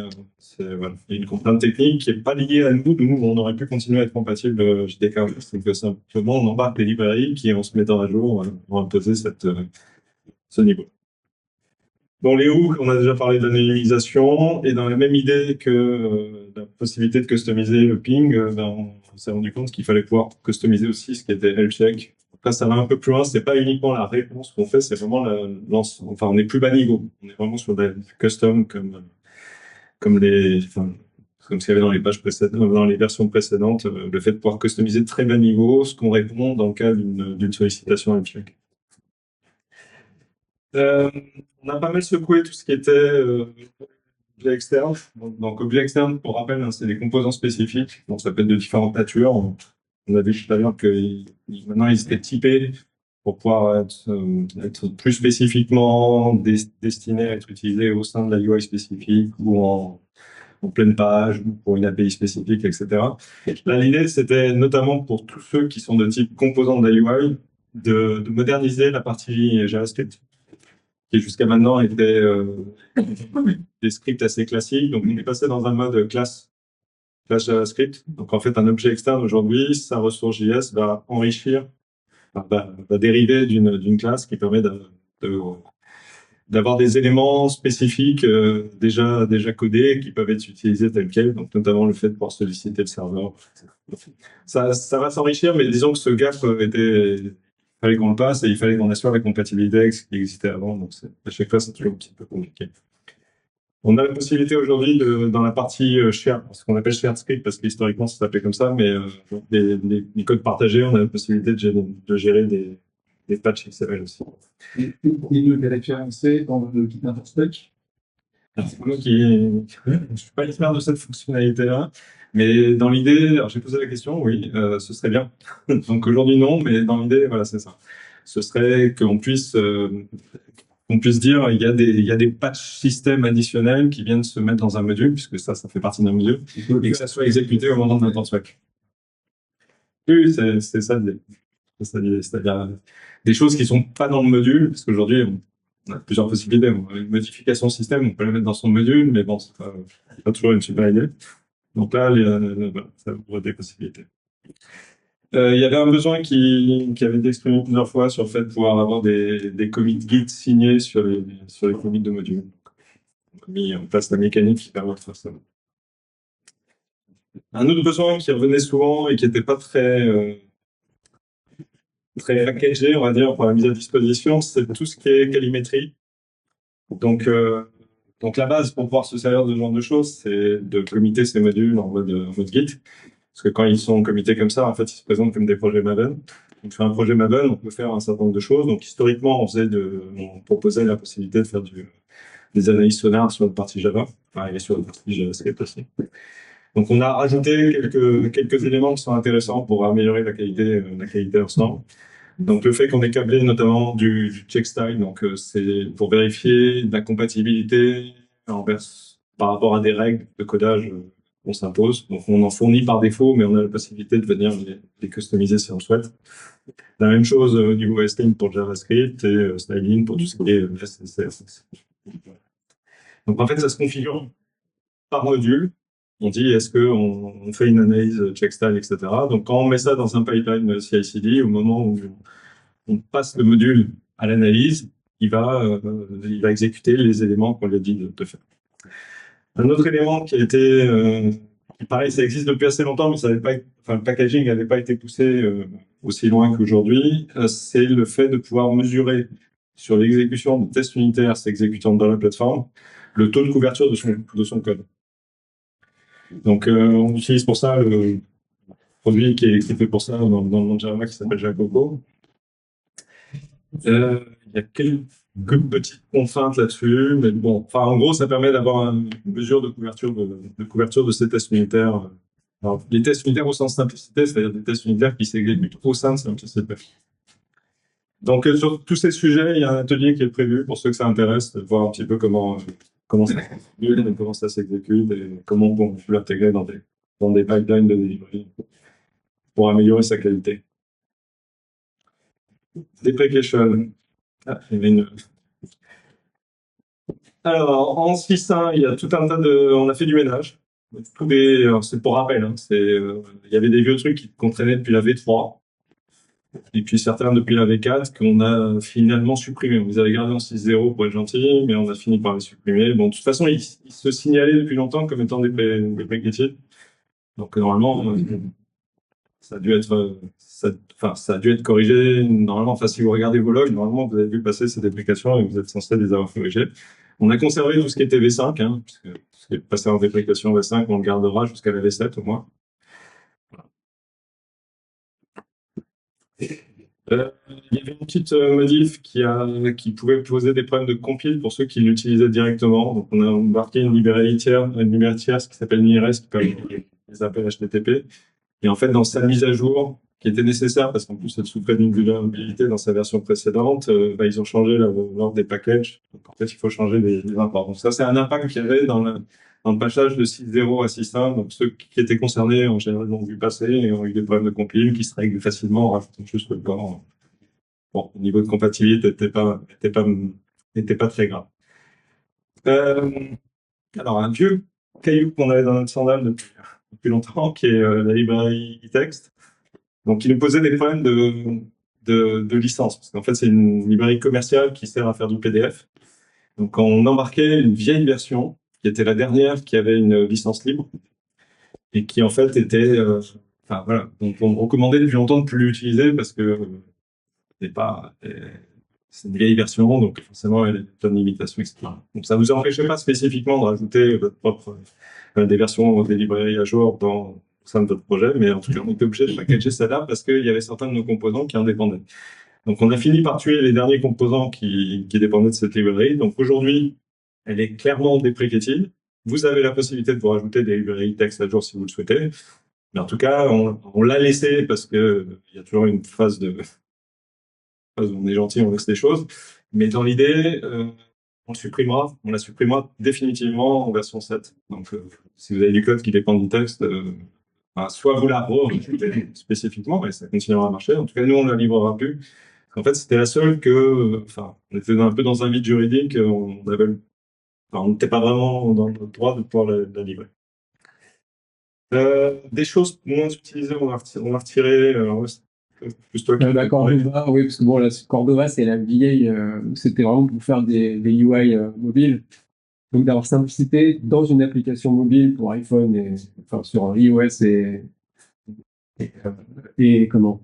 voilà. Il y a une contrainte technique qui n'est pas liée à nous. Nous, on aurait pu continuer à être compatible JDK. C'est que simplement, on embarque les librairies qui, en se mettant à jour, vont imposer ce niveau. Dans les hooks, on a déjà parlé d'anonymisation, et dans la même idée que la possibilité de customiser le ping, on s'est rendu compte qu'il fallait pouvoir customiser aussi ce qui était health check. Là, ça va un peu plus loin, c'est pas uniquement la réponse qu'on fait, c'est vraiment on n'est plus bas niveau. On est vraiment sur des custom comme ce qu'il y avait dans les pages précédentes, dans les versions précédentes, le fait de pouvoir customiser très bas niveau ce qu'on répond dans le cas d'une sollicitation health on a pas mal secoué tout ce qui était objet externe. Donc, objet externe, pour rappel, hein, c'est des composants spécifiques. Donc, ça peut être de différentes natures. On a vu tout à l'heure que maintenant, ils étaient typés pour pouvoir être plus spécifiquement destinés à être utilisés au sein de la UI spécifique ou en pleine page ou pour une API spécifique, etc. Là, l'idée, c'était notamment pour tous ceux qui sont de type composants de la UI de moderniser la partie JavaScript qui jusqu'à maintenant était des scripts assez classiques. Donc, on est passé dans un mode classe JavaScript. Donc, en fait, un objet externe aujourd'hui, sa ressource JS va enrichir, va dériver d'une classe qui permet d'avoir des éléments spécifiques déjà codés qui peuvent être utilisés tels quels. Donc, notamment le fait de pouvoir solliciter le serveur. Ça va s'enrichir, mais disons que ce gap il fallait qu'on le passe et il fallait qu'on assure la compatibilité avec ce qui existait avant. Donc, à chaque fois, c'est toujours un petit peu compliqué. On a la possibilité aujourd'hui, dans la partie share, ce qu'on appelle shared script, parce que historiquement, ça s'appelait comme ça, mais les codes partagés, on a la possibilité de gérer des patchs XML aussi. Et de référencer dans le kit interspec. C'est moi je suis pas expert de cette fonctionnalité-là, mais dans l'idée, alors j'ai posé la question, oui, ce serait bien. Donc aujourd'hui non, mais dans l'idée, voilà, c'est ça. Ce serait qu'on puisse dire, il y a des patch systèmes additionnels qui viennent se mettre dans un module, puisque ça fait partie d'un module, et que ça soit exécuté au moment de l'interspec. Oui, c'est ça l'idée. C'est-à-dire des choses qui sont pas dans le module, parce qu'aujourd'hui, on a plusieurs possibilités. Une modification système, on peut la mettre dans son module, mais bon, c'est pas toujours une super idée. Donc là, voilà, ça ouvre des possibilités. Il y avait un besoin qui avait été exprimé plusieurs fois sur le fait de pouvoir avoir des commits Git signés sur les commits de modules. On a mis en place la mécanique qui permet de faire ça. Un autre besoin qui revenait souvent et qui n'était pas très packagé, on va dire, pour la mise à disposition, c'est tout ce qui est calimétrie. Donc la base pour pouvoir se servir de ce genre de choses, c'est de commiter ces modules en mode Git. Parce que quand ils sont commités comme ça, en fait, ils se présentent comme des projets Maven. Donc sur un projet Maven, on peut faire un certain nombre de choses. Donc historiquement, on proposait la possibilité de faire des analyses sonars sur la partie Java, enfin, et sur la partie JavaScript aussi. Donc on a rajouté quelques éléments qui sont intéressants pour améliorer la qualité ensemble. Donc le fait qu'on ait câblé notamment du check style, donc c'est pour vérifier la compatibilité par rapport à des règles de codage qu'on s'impose. Donc on en fournit par défaut, mais on a la possibilité de venir les customiser si on souhaite. La même chose au niveau string pour JavaScript et styling pour tout ce qui est CSS. Donc en fait ça se configure par module. On dit est-ce qu'on fait une analyse check style, etc. Donc quand on met ça dans un pipeline CI/CD, au moment où on passe le module à l'analyse, il va exécuter les éléments qu'on lui a dit de faire. Un autre élément qui a été, pareil, ça existe depuis assez longtemps, mais ça avait pas, le packaging n'avait pas été poussé aussi loin qu'aujourd'hui, c'est le fait de pouvoir mesurer sur l'exécution de tests unitaires s'exécutant dans la plateforme le taux de couverture de son code. Donc, on utilise pour ça le produit qui est fait pour ça dans le monde Java qui s'appelle Jacoco. Il y a quelques petites contraintes là-dessus, mais bon, enfin, en gros, ça permet d'avoir une mesure de couverture de ces tests unitaires. Alors, les tests unitaires au sens simplicité, c'est-à-dire des tests unitaires qui s'exécutent au sein de simplicité. Donc, sur tous ces sujets, il y a un atelier qui est prévu pour ceux que ça intéresse, de voir un petit peu comment ça s'exécute et comment on peut l'intégrer dans des pipelines de delivery pour améliorer sa qualité. Deprecation. Alors, en 6.1, il y a tout un tas on a fait du ménage. C'est pour rappel, hein, il y avait des vieux trucs qu'on traînait depuis la V3. Et puis certains depuis la V4 qu'on a finalement supprimés. On les avait gardés en 6.0 pour être gentil, mais on a fini par les supprimer. Bon, de toute façon, ils se signalaient depuis longtemps comme étant des prérequis. Donc normalement, ça a dû être corrigé. Normalement, enfin, si vous regardez vos logs, normalement, vous avez vu passer ces déprécations et vous êtes censé les avoir corrigées. On a conservé tout ce qui était V5, hein, puisque tout ce qui est passé en déprécation V5, on le gardera jusqu'à la V7 au moins. Il y avait une petite modif qui pouvait poser des problèmes de compile pour ceux qui l'utilisaient directement. Donc, on a embarqué une librairie tierce qui s'appelle Minires qui permet les appels HTTP. Et en fait, dans sa mise à jour, qui était nécessaire parce qu'en plus, elle souffrait d'une vulnérabilité dans sa version précédente, ils ont changé l'ordre des packages. Donc, en fait, il faut changer les imports. Donc, ça, c'est un impact qu'il y avait dans le passage de 6.0 à 6.1. Donc, ceux qui étaient concernés, en général, l'ont vu passer et ont eu des problèmes de compile qui se règlent facilement en rajoutant juste le port. Bon, au niveau de compatibilité, n'était pas très grave. Alors, un vieux caillou qu'on avait dans notre sandal depuis longtemps, qui est la librairie eText. Donc, il nous posait des problèmes de licence, parce qu'en fait, c'est une librairie commerciale qui sert à faire du PDF. Donc, on embarquait une vieille version, qui était la dernière, qui avait une licence libre, et qui, en fait, était... donc on me recommandait depuis longtemps de ne plus l'utiliser, parce que c'est une vieille version, donc forcément, elle a plein de limitations, etc. Donc, ça ne vous empêchait pas spécifiquement de rajouter votre propre des versions des librairies à jour au sein de votre projet, mais en tout cas, on était obligé de packager ça là parce qu'il y avait certains de nos composants qui en dépendaient. Donc, on a fini par tuer les derniers composants qui dépendaient de cette librairie. Donc, aujourd'hui, elle est clairement deprecated. Vous avez la possibilité de vous rajouter des librairies texte à jour si vous le souhaitez. Mais en tout cas, on l'a laissé parce que il y a toujours une phase où on est gentil, on laisse des choses. Mais dans l'idée, on la supprimera définitivement en version 7. Donc, si vous avez du code qui dépend du texte, soit vous la rajoutez spécifiquement, et ça continuera à marcher. En tout cas, nous, on ne la livrera plus. En fait, c'était la seule on était un peu dans un vide juridique, on n'était pas vraiment dans le droit de pouvoir la livrer. Des choses moins utilisées, on a retiré, plus toi qui Cordova, oui, parce que bon, là, Cordova, c'est la vieille, c'était vraiment pour faire des UI mobiles. Donc d'avoir simplicité dans une application mobile pour iPhone et enfin sur iOS et comment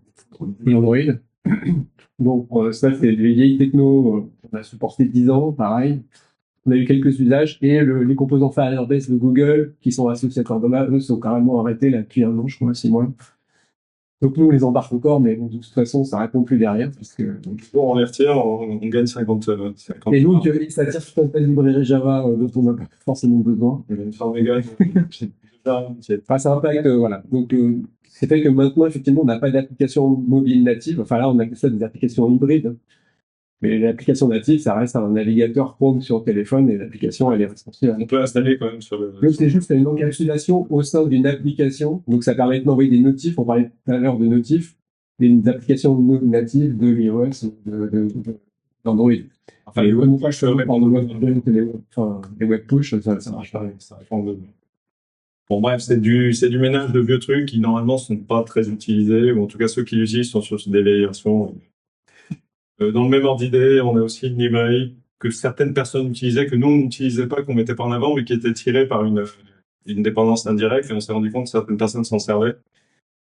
et Android. Donc ça c'est les vieilles techno, on a supporté 10 ans, pareil. On a eu quelques usages et les composants Firebase de Google qui sont associés à Cordova, eux sont carrément arrêtés là depuis 1 an, je crois, 6 mois. Donc nous on les embarque encore, mais bon, de toute façon ça répond plus derrière parce que. Bon, on les retire, on gagne 50. Et donc ça tire tout un tas de librairies Java dont on n'a pas forcément besoin. Enfin, ça impacte, voilà. Donc, c'est fait que maintenant, effectivement, on n'a pas d'application mobile native. Enfin, là, on a que ça des applications hybrides. Mais l'application native, ça reste un navigateur Chrome sur le téléphone et l'application, elle est responsable. On peut installer quand même sur le. Donc, c'est juste une encapsulation au sein d'une application. Donc, ça permet d'envoyer des notifs. On parlait tout à l'heure de notifs. Des applications natives de iOS ou d'Android. Enfin, les les web web push, push, les web push, ça marche pas. ça répond de- Bon, bref, c'est du ménage de vieux trucs qui normalement sont pas très utilisés, ou en tout cas ceux qui l'utilisent sont sur des vieilles versions. Dans le même ordre d'idée, on a aussi une librairie que certaines personnes utilisaient, que nous on n'utilisait pas, qu'on mettait pas en avant, mais qui était tirée par une dépendance indirecte, et on s'est rendu compte que certaines personnes s'en servaient.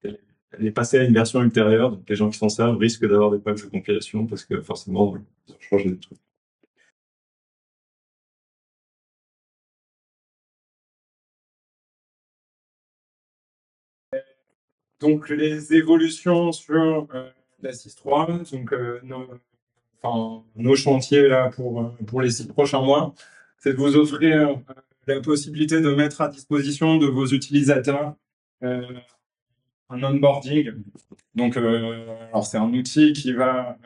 Elle est passée à une version ultérieure, donc les gens qui s'en servent risquent d'avoir des problèmes de compilation, parce que forcément, ils ont changé des trucs. Donc les évolutions sur la 6.3, donc nos chantiers là pour les 6 prochains mois, c'est de vous offrir la possibilité de mettre à disposition de vos utilisateurs euh, un onboarding. Donc alors c'est un outil qui va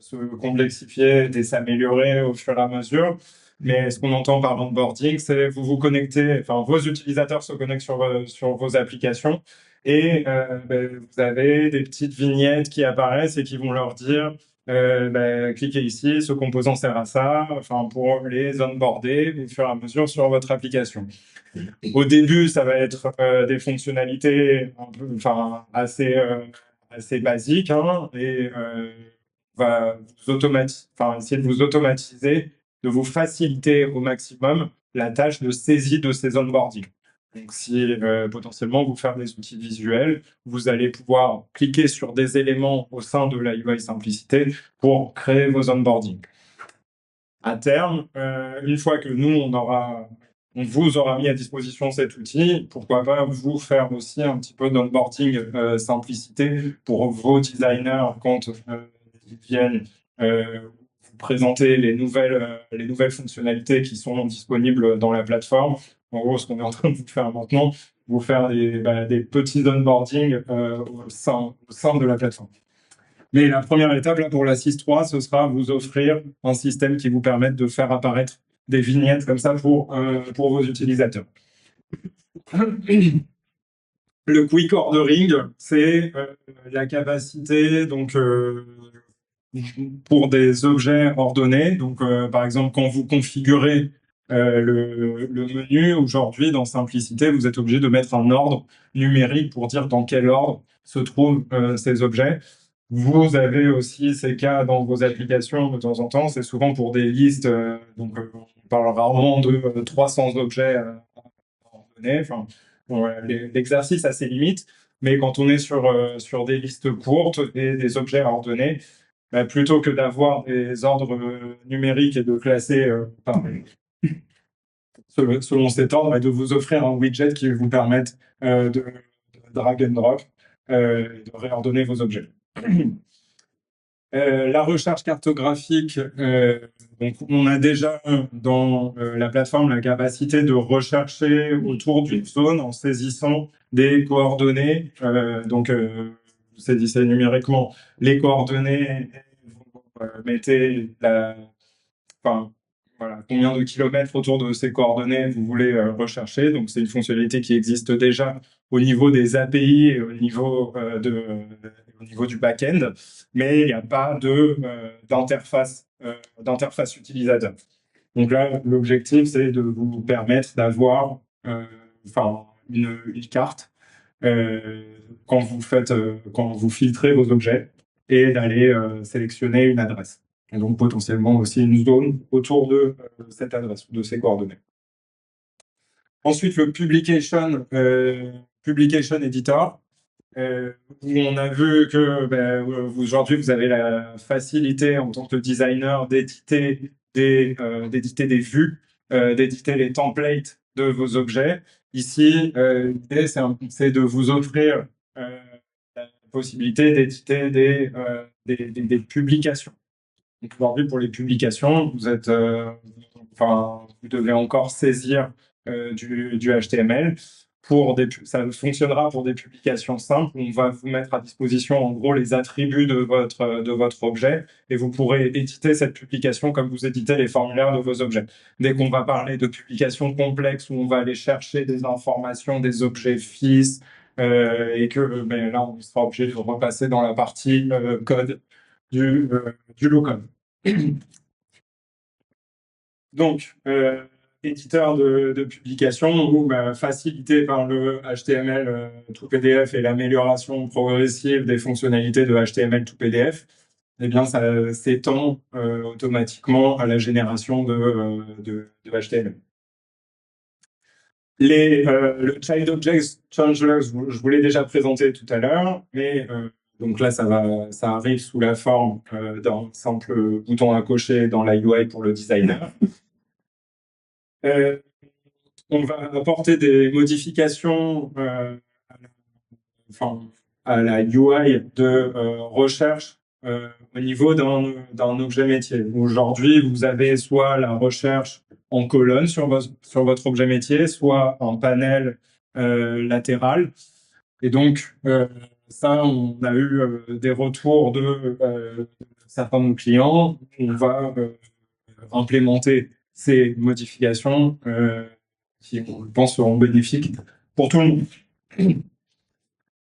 se complexifier et s'améliorer au fur et à mesure. Mais ce qu'on entend par onboarding, c'est vous vous connectez, enfin vos utilisateurs se connectent sur vos applications et vous avez des petites vignettes qui apparaissent et qui vont leur dire cliquez ici, ce composant sert à ça, enfin pour les onboarder au fur et à mesure sur votre application. Au début, ça va être des fonctionnalités un peu, enfin assez basiques, hein, et va essayer de vous automatiser, de vous faciliter au maximum la tâche de saisie de ces onboardings. Donc, si potentiellement vous faites des outils visuels, vous allez pouvoir cliquer sur des éléments au sein de la UI Simplicité pour créer vos onboardings. À terme, une fois que nous, on vous aura mis à disposition cet outil, pourquoi pas vous faire aussi un petit peu d'onboarding simplicité pour vos designers quand ils viennent vous présenter les nouvelles fonctionnalités qui sont disponibles dans la plateforme. En gros, ce qu'on est en train de vous faire maintenant, vous faire des petits onboarding au sein de la plateforme. Mais la première étape là, pour la 6.3, ce sera vous offrir un système qui vous permette de faire apparaître des vignettes comme ça pour vos utilisateurs. Le quick ordering, c'est la capacité donc pour des objets ordonnés. Donc, par exemple, quand vous configurez le menu, aujourd'hui, dans Simplicité, vous êtes obligé de mettre un ordre numérique pour dire dans quel ordre se trouvent ces objets. Vous avez aussi ces cas dans vos applications de temps en temps. C'est souvent pour des listes, donc on parle rarement de 300 objets ordonnés. Enfin, l'exercice a ses limites, mais quand on est sur des listes courtes et des objets ordonnés, plutôt que d'avoir des ordres numériques et de classer selon cet ordre, de vous offrir un widget qui vous permette de drag and drop, de réordonner vos objets. La recherche cartographique, donc on a déjà dans la plateforme la capacité de rechercher autour d'une zone en saisissant des coordonnées. Donc, vous saisissez numériquement les coordonnées, vous mettez combien de kilomètres autour de ces coordonnées vous voulez rechercher. Donc, c'est une fonctionnalité qui existe déjà au niveau des API et au niveau du back-end, mais il n'y a pas d'interface utilisateur. Donc là, l'objectif, c'est de vous permettre d'avoir une carte quand vous filtrez vos objets et d'aller sélectionner une adresse. et donc potentiellement aussi une zone autour de cette adresse, de ces coordonnées. Ensuite, le publication editor, où on a vu que aujourd'hui, vous avez la facilité en tant que designer d'éditer des vues, d'éditer les templates de vos objets. Ici, l'idée, c'est de vous offrir la possibilité d'éditer des publications. Donc, aujourd'hui, pour les publications, vous devez encore saisir du HTML. Ça fonctionnera pour des publications simples. On va vous mettre à disposition, en gros, les attributs de votre objet et vous pourrez éditer cette publication comme vous éditez les formulaires de vos objets. Dès qu'on va parler de publications complexes où on va aller chercher des informations, des objets fils, et que là, on sera obligé de repasser dans la partie code du low-code. Donc, éditeur de publication ou facilité par le HTML to PDF et l'amélioration progressive des fonctionnalités de HTML to PDF, eh bien, ça s'étend automatiquement à la génération de HTML. Le Child Object Changer, je vous l'ai déjà présenté tout à l'heure, mais donc là, ça arrive sous la forme d'un simple bouton à cocher dans la UI pour le designer. On va apporter des modifications à la UI de recherche au niveau d'un objet métier. Aujourd'hui, vous avez soit la recherche en colonne sur votre objet métier, soit un panel latéral. Et donc, ça, on a eu des retours de certains de nos clients. On va implémenter ces modifications qui, je pense, seront bénéfiques pour tout le monde.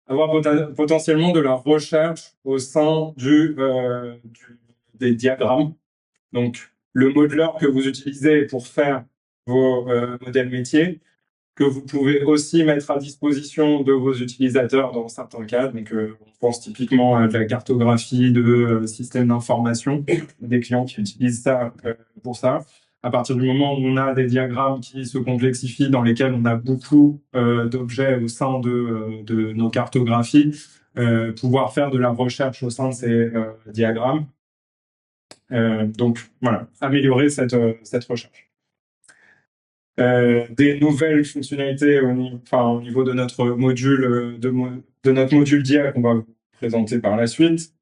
Avoir potentiellement de la recherche au sein des diagrammes. Donc, le modeler que vous utilisez pour faire vos modèles métiers, que vous pouvez aussi mettre à disposition de vos utilisateurs dans certains cas. Donc, on pense typiquement à de la cartographie de systèmes d'information, des clients qui utilisent ça pour ça. À partir du moment où on a des diagrammes qui se complexifient, dans lesquels on a beaucoup d'objets au sein de nos cartographies, pouvoir faire de la recherche au sein de ces diagrammes. Donc, voilà, améliorer cette recherche. Des nouvelles fonctionnalités au niveau de notre module notre module DIA qu'on va vous présenter par la suite.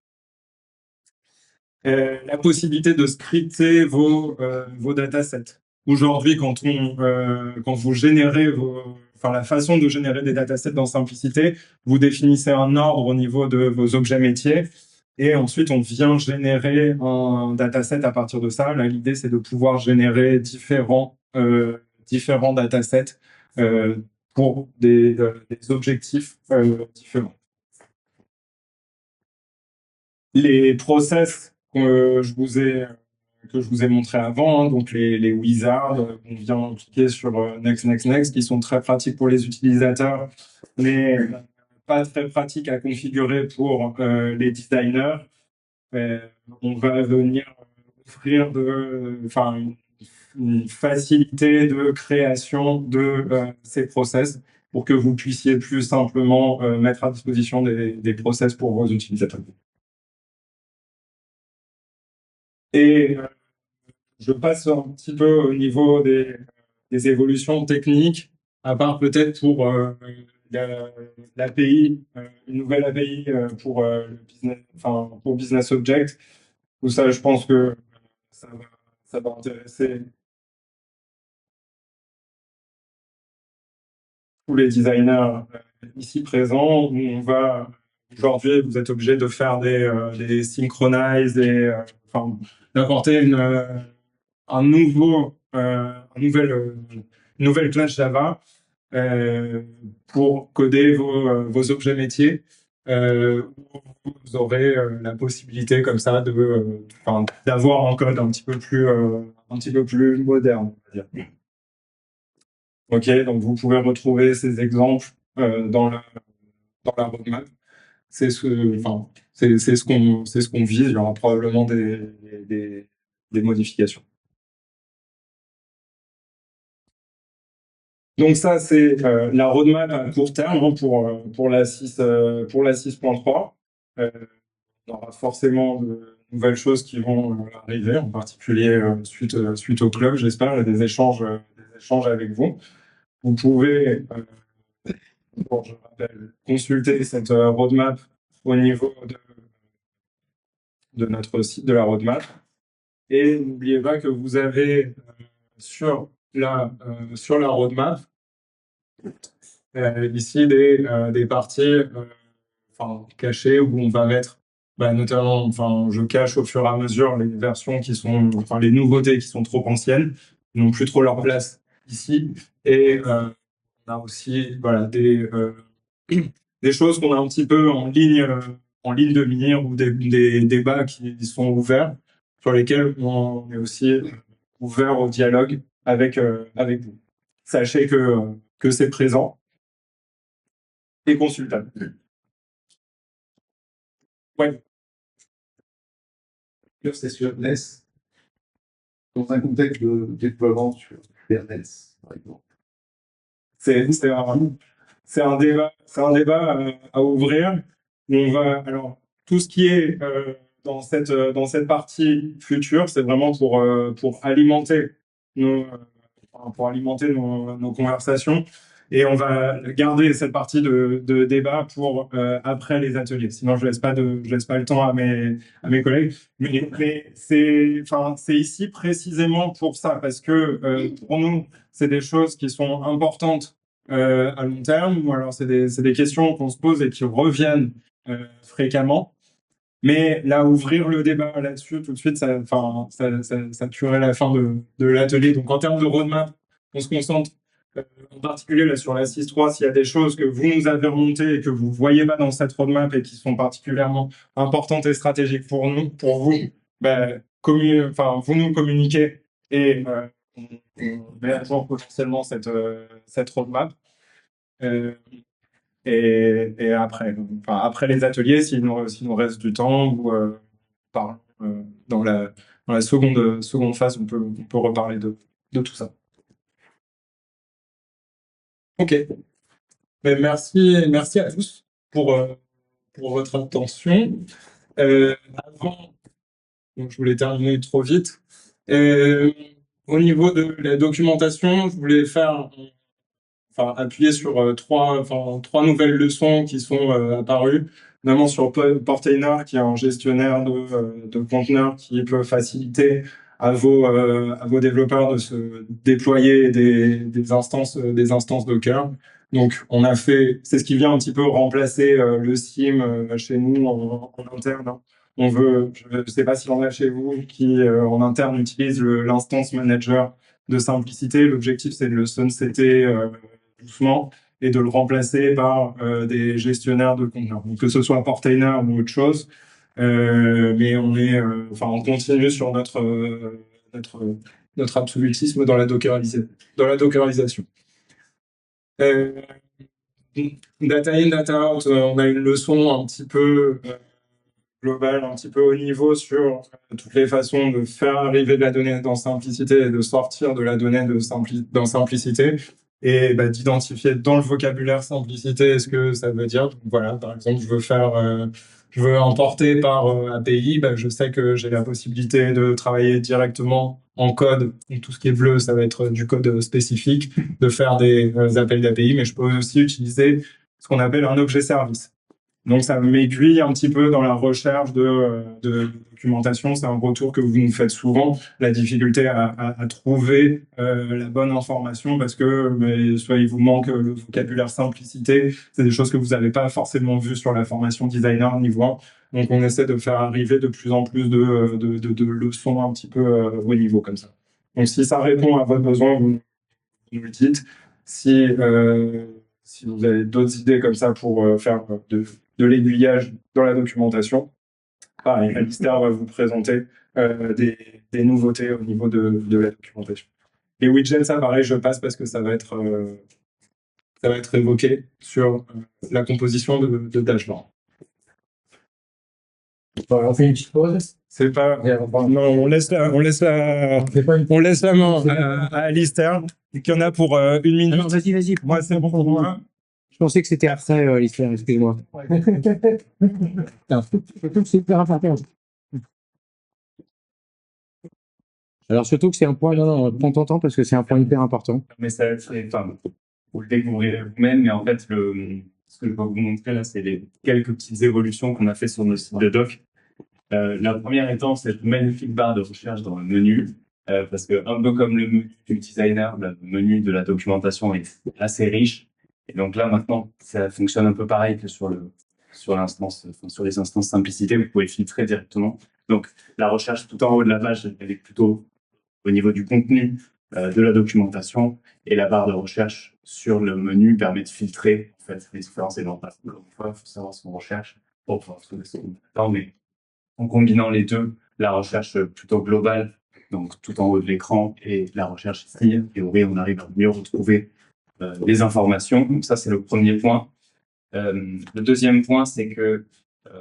La possibilité de scripter vos datasets. Aujourd'hui, quand vous générez la façon de générer des datasets dans Simplicité, vous définissez un ordre au niveau de vos objets métiers et ensuite on vient générer un dataset à partir de ça. Là, l'idée, c'est de pouvoir générer différents datasets pour des objectifs différents. Les process que je vous ai montré avant, donc les wizards, on vient cliquer sur Next, Next, Next, qui sont très pratiques pour les utilisateurs, mais pas très pratiques à configurer pour les designers. On va venir offrir une facilité de création de ces process pour que vous puissiez plus simplement mettre à disposition des process pour vos utilisateurs. Et je passe un petit peu au niveau des évolutions techniques, à part peut-être pour l'API, une nouvelle API pour le business, pour Business Object. Tout ça, je pense que ça va intéresser tous les designers ici présents. Aujourd'hui, vous êtes obligé de faire des synchronize, d'apporter une nouvelle classe Java pour coder vos objets métiers. Vous aurez la possibilité comme ça d'avoir un code un petit peu plus moderne, on va dire. Ok, donc vous pouvez retrouver ces exemples dans la roadmap. c'est ce qu'on vise. Il y aura probablement des modifications. Donc ça, c'est la roadmap à court terme hein, pour la 6.3. On aura forcément de nouvelles choses qui vont arriver, en particulier suite au club, j'espère, et des échanges avec vous. Vous pouvez, je rappelle, consulter cette roadmap au niveau de notre site de la roadmap. Et n'oubliez pas que vous avez sur la roadmap ici des parties cachées où on va mettre notamment, je cache au fur et à mesure les versions qui sont, les nouveautés qui sont trop anciennes, qui n'ont plus trop leur place ici. Et on a aussi des choses qu'on a un petit peu en ligne de mire ou des débats qui sont ouverts, sur lesquels on est aussi ouvert au dialogue avec vous. Sachez que c'est présent et consultable. Ouais. C'est sur NES, dans un contexte de déploiement sur Kubernetes, par exemple. C'est un débat à ouvrir. Alors, tout ce qui est dans cette partie future, c'est vraiment pour alimenter nos conversations. Et on va garder cette partie de débat pour après les ateliers. Sinon, je laisse pas le temps à mes collègues. Mais c'est ici précisément pour ça, parce que pour nous, c'est des choses qui sont importantes à long terme, ou alors c'est des questions qu'on se pose et qui reviennent fréquemment. Mais là, ouvrir le débat là-dessus tout de suite, ça tuerait la fin de l'atelier. Donc en termes de roadmap, on se concentre en particulier là sur la 6.3, s'il y a des choses que vous nous avez remontées et que vous voyez pas dans cette roadmap et qui sont particulièrement importantes et stratégiques pour vous, vous nous communiquez et on met à jour potentiellement cette roadmap. Et après les ateliers, s'il nous reste du temps, ou dans la seconde phase, on peut reparler de tout ça. Ok. Mais merci à tous pour votre attention. Avant, donc je voulais terminer trop vite. Au niveau de la documentation, je voulais appuyer sur trois nouvelles leçons qui sont apparues, notamment sur Portainer, qui est un gestionnaire de conteneurs qui peut faciliter à vos développeurs de se déployer des instances Docker. Donc, c'est ce qui vient un petit peu remplacer le SIEM chez nous en interne. Hein. Je ne sais pas si on a chez vous qui en interne utilise l'instance manager de simplicité. L'objectif, c'est de le sunsetter doucement et de le remplacer par des gestionnaires de conteneurs. Donc, que ce soit Portainer ou autre chose, mais on continue sur notre absolutisme dans la dockerisation. Data in, data out, on a une leçon un petit peu globale, un petit peu haut niveau sur toutes les façons de faire arriver de la donnée dans simplicité et de sortir de la donnée dans simplicité, et d'identifier dans le vocabulaire simplicité ce que ça veut dire. Donc, voilà, par exemple, je veux importer par API, je sais que j'ai la possibilité de travailler directement en code. Donc, tout ce qui est bleu, ça va être du code spécifique, de faire des appels d'API, mais je peux aussi utiliser ce qu'on appelle un objet service. Donc, ça m'aiguille un petit peu dans la recherche de documentation. C'est un retour que vous nous faites souvent, la difficulté à trouver la bonne information, parce que soit il vous manque le vocabulaire simplicité, c'est des choses que vous n'avez pas forcément vues sur la formation designer niveau 1. Donc, on essaie de faire arriver de plus en plus de leçons un petit peu au niveau comme ça. Donc, si ça répond à votre besoin, vous nous le dites. Si vous avez d'autres idées comme ça pour faire de l'aiguillage dans la documentation, pareil, Alistair va vous présenter des nouveautés au niveau de la documentation. Les widgets, ça pareil, je passe parce que ça va être évoqué sur la composition de dashboard. On fait une petite pause. C'est pas. Non, on laisse la main à Alistair, qui en a pour 1 minute. Non, vas-y. Moi, c'est bon pour moi. Je pensais que c'était après l'histoire, excuse-moi. Surtout que c'est hyper important. Alors surtout que c'est un point, non, prends ton temps parce que c'est un point hyper important. Mais ça, enfin, vous le découvrirez vous-même, mais en fait, ce que je vais vous montrer là, c'est les quelques petites évolutions qu'on a fait sur nos sites de doc. La première étant cette magnifique barre de recherche dans le menu, parce que un peu comme le menu du designer, le menu de la documentation est assez riche. Et donc là, maintenant, ça fonctionne un peu pareil que sur l'instance, enfin, sur les instances simplicité, vous pouvez filtrer directement. Donc, la recherche tout en haut de la page, elle est plutôt au niveau du contenu de la documentation, et la barre de recherche sur le menu permet de filtrer en fait les différents éléments. Encore une fois, il faut savoir ce qu'on recherche pour pouvoir trouver ce qu'on attend, mais en combinant les deux, la recherche plutôt globale, donc tout en haut de l'écran, et la recherche ici, et oui, on arrive à mieux retrouver les informations. Donc ça, c'est le premier point. Le deuxième point, c'est que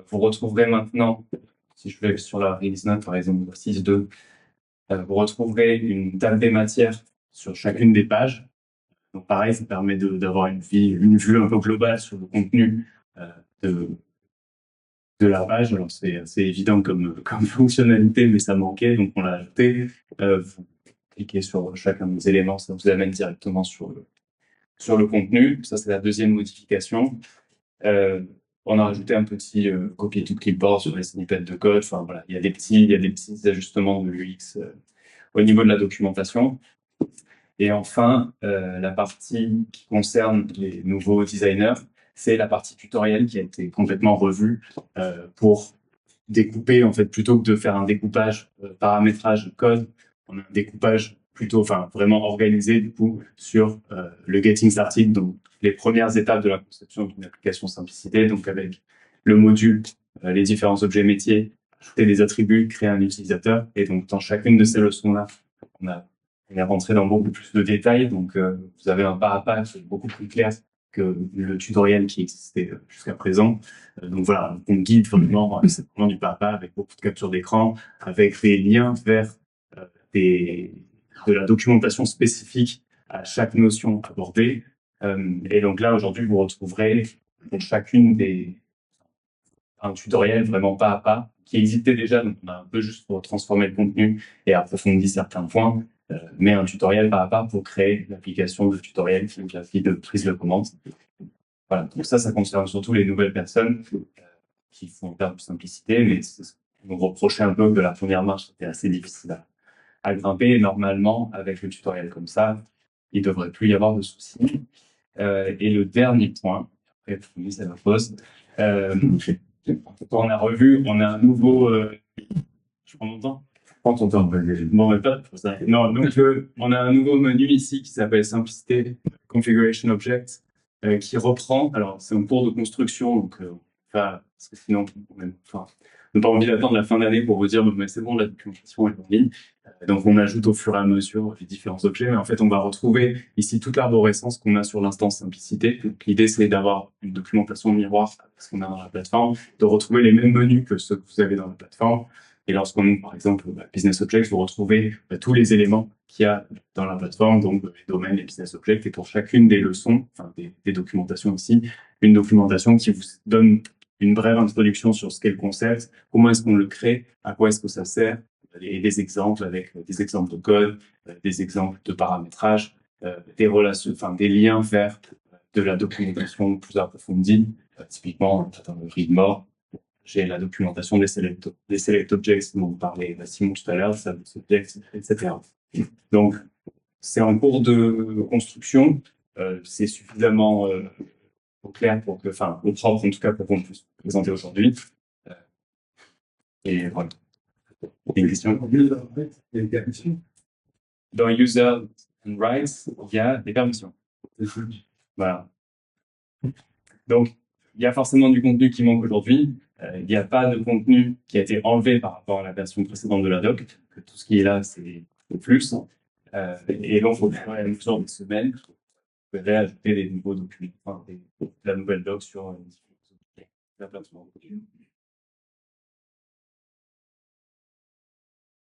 vous retrouverez maintenant, si je vais sur la release note, par exemple, 6.2, vous retrouverez une table des matières sur chacune des pages. Donc pareil, ça permet d'avoir une vue un peu globale sur le contenu de la page. Alors c'est évident comme fonctionnalité, mais ça manquait, donc on l'a ajouté. Vous cliquez sur chacun des éléments, ça vous amène directement sur le contenu. Ça, c'est la deuxième modification. On a rajouté un petit copier to clipboard sur les snippets de code. Enfin voilà, il y a des petits ajustements de l'UX au niveau de la documentation. Et enfin, la partie qui concerne les nouveaux designers, c'est la partie tutoriel qui a été complètement revue pour découper, en fait, plutôt que de faire un découpage paramétrage code, on a un découpage plutôt, enfin, vraiment organisé, du coup, sur le Getting Started, donc les premières étapes de la conception d'une application simplicité, donc avec le module, les différents objets métiers, ajouter des attributs, créer un utilisateur, et donc dans chacune de ces leçons-là, on est rentré dans beaucoup plus de détails, donc vous avez un pas à pas qui est beaucoup plus clair que le tutoriel qui existait jusqu'à présent. Donc voilà, on guide vraiment, c'est vraiment du pas à pas avec beaucoup de captures d'écran, avec des liens vers de la documentation spécifique à chaque notion abordée. Et donc là, aujourd'hui, vous retrouverez pour chacune un tutoriel vraiment pas à pas qui existait déjà, donc on a un peu juste pour transformer le contenu et approfondir certains points, mais un tutoriel pas à pas pour créer l'application de tutoriel qui est la fille de prise de commande. Voilà, donc ça concerne surtout les nouvelles personnes qui font perdre de simplicité, mais on reprochait un peu que la première marche était assez difficile à grimper. Et normalement, avec le tutoriel comme ça, il devrait plus y avoir de soucis. Et le dernier point, après, c'est la pause. On a revu, on a un nouveau. Je prends mon temps. Prends ton temps. Bon, mais pas pour ça. Non, donc on a un nouveau menu ici qui s'appelle Simplicité Configuration Object, qui reprend. Alors, c'est un cours de construction, donc parce que sinon, on n'a pas envie d'attendre la fin d'année pour vous dire, mais c'est bon, la documentation est en ligne. Donc, on ajoute au fur et à mesure les différents objets, mais en fait, on va retrouver ici toute l'arborescence qu'on a sur l'instance simplicité. Donc, l'idée, c'est d'avoir une documentation miroir, parce qu'on a dans la plateforme, de retrouver les mêmes menus que ceux que vous avez dans la plateforme. Et lorsqu'on ouvre, par exemple, Business Objects, vous retrouvez tous les éléments qu'il y a dans la plateforme, donc les domaines, les Business Objects, et pour chacune des leçons, enfin des documentations ici, une documentation qui vous donne une brève introduction sur ce qu'est le concept, comment est-ce qu'on le crée, à quoi est-ce que ça sert, et des exemples avec des exemples de code, des exemples de paramétrage, des relations, enfin des liens vers de la documentation plus approfondie, typiquement dans le read-more. J'ai la documentation des select objects dont vous parlait Simon tout à l'heure, service objects, etc. Donc, c'est en cours de construction. C'est suffisamment clair pour que, enfin, au propre en tout cas, pour qu'on puisse présenter aujourd'hui. Et voilà. Une question? Dans User and Rights, il y a des permissions. Voilà. Donc, il y a forcément du contenu qui manque aujourd'hui. Il n'y a pas de contenu qui a été enlevé par rapport à la version précédente de la doc. Que tout ce qui est là, c'est le plus. Et donc, au fur et à mesure des semaines, vous pouvez ajouter des nouveaux documents, enfin, la nouvelle doc sur la plateforme.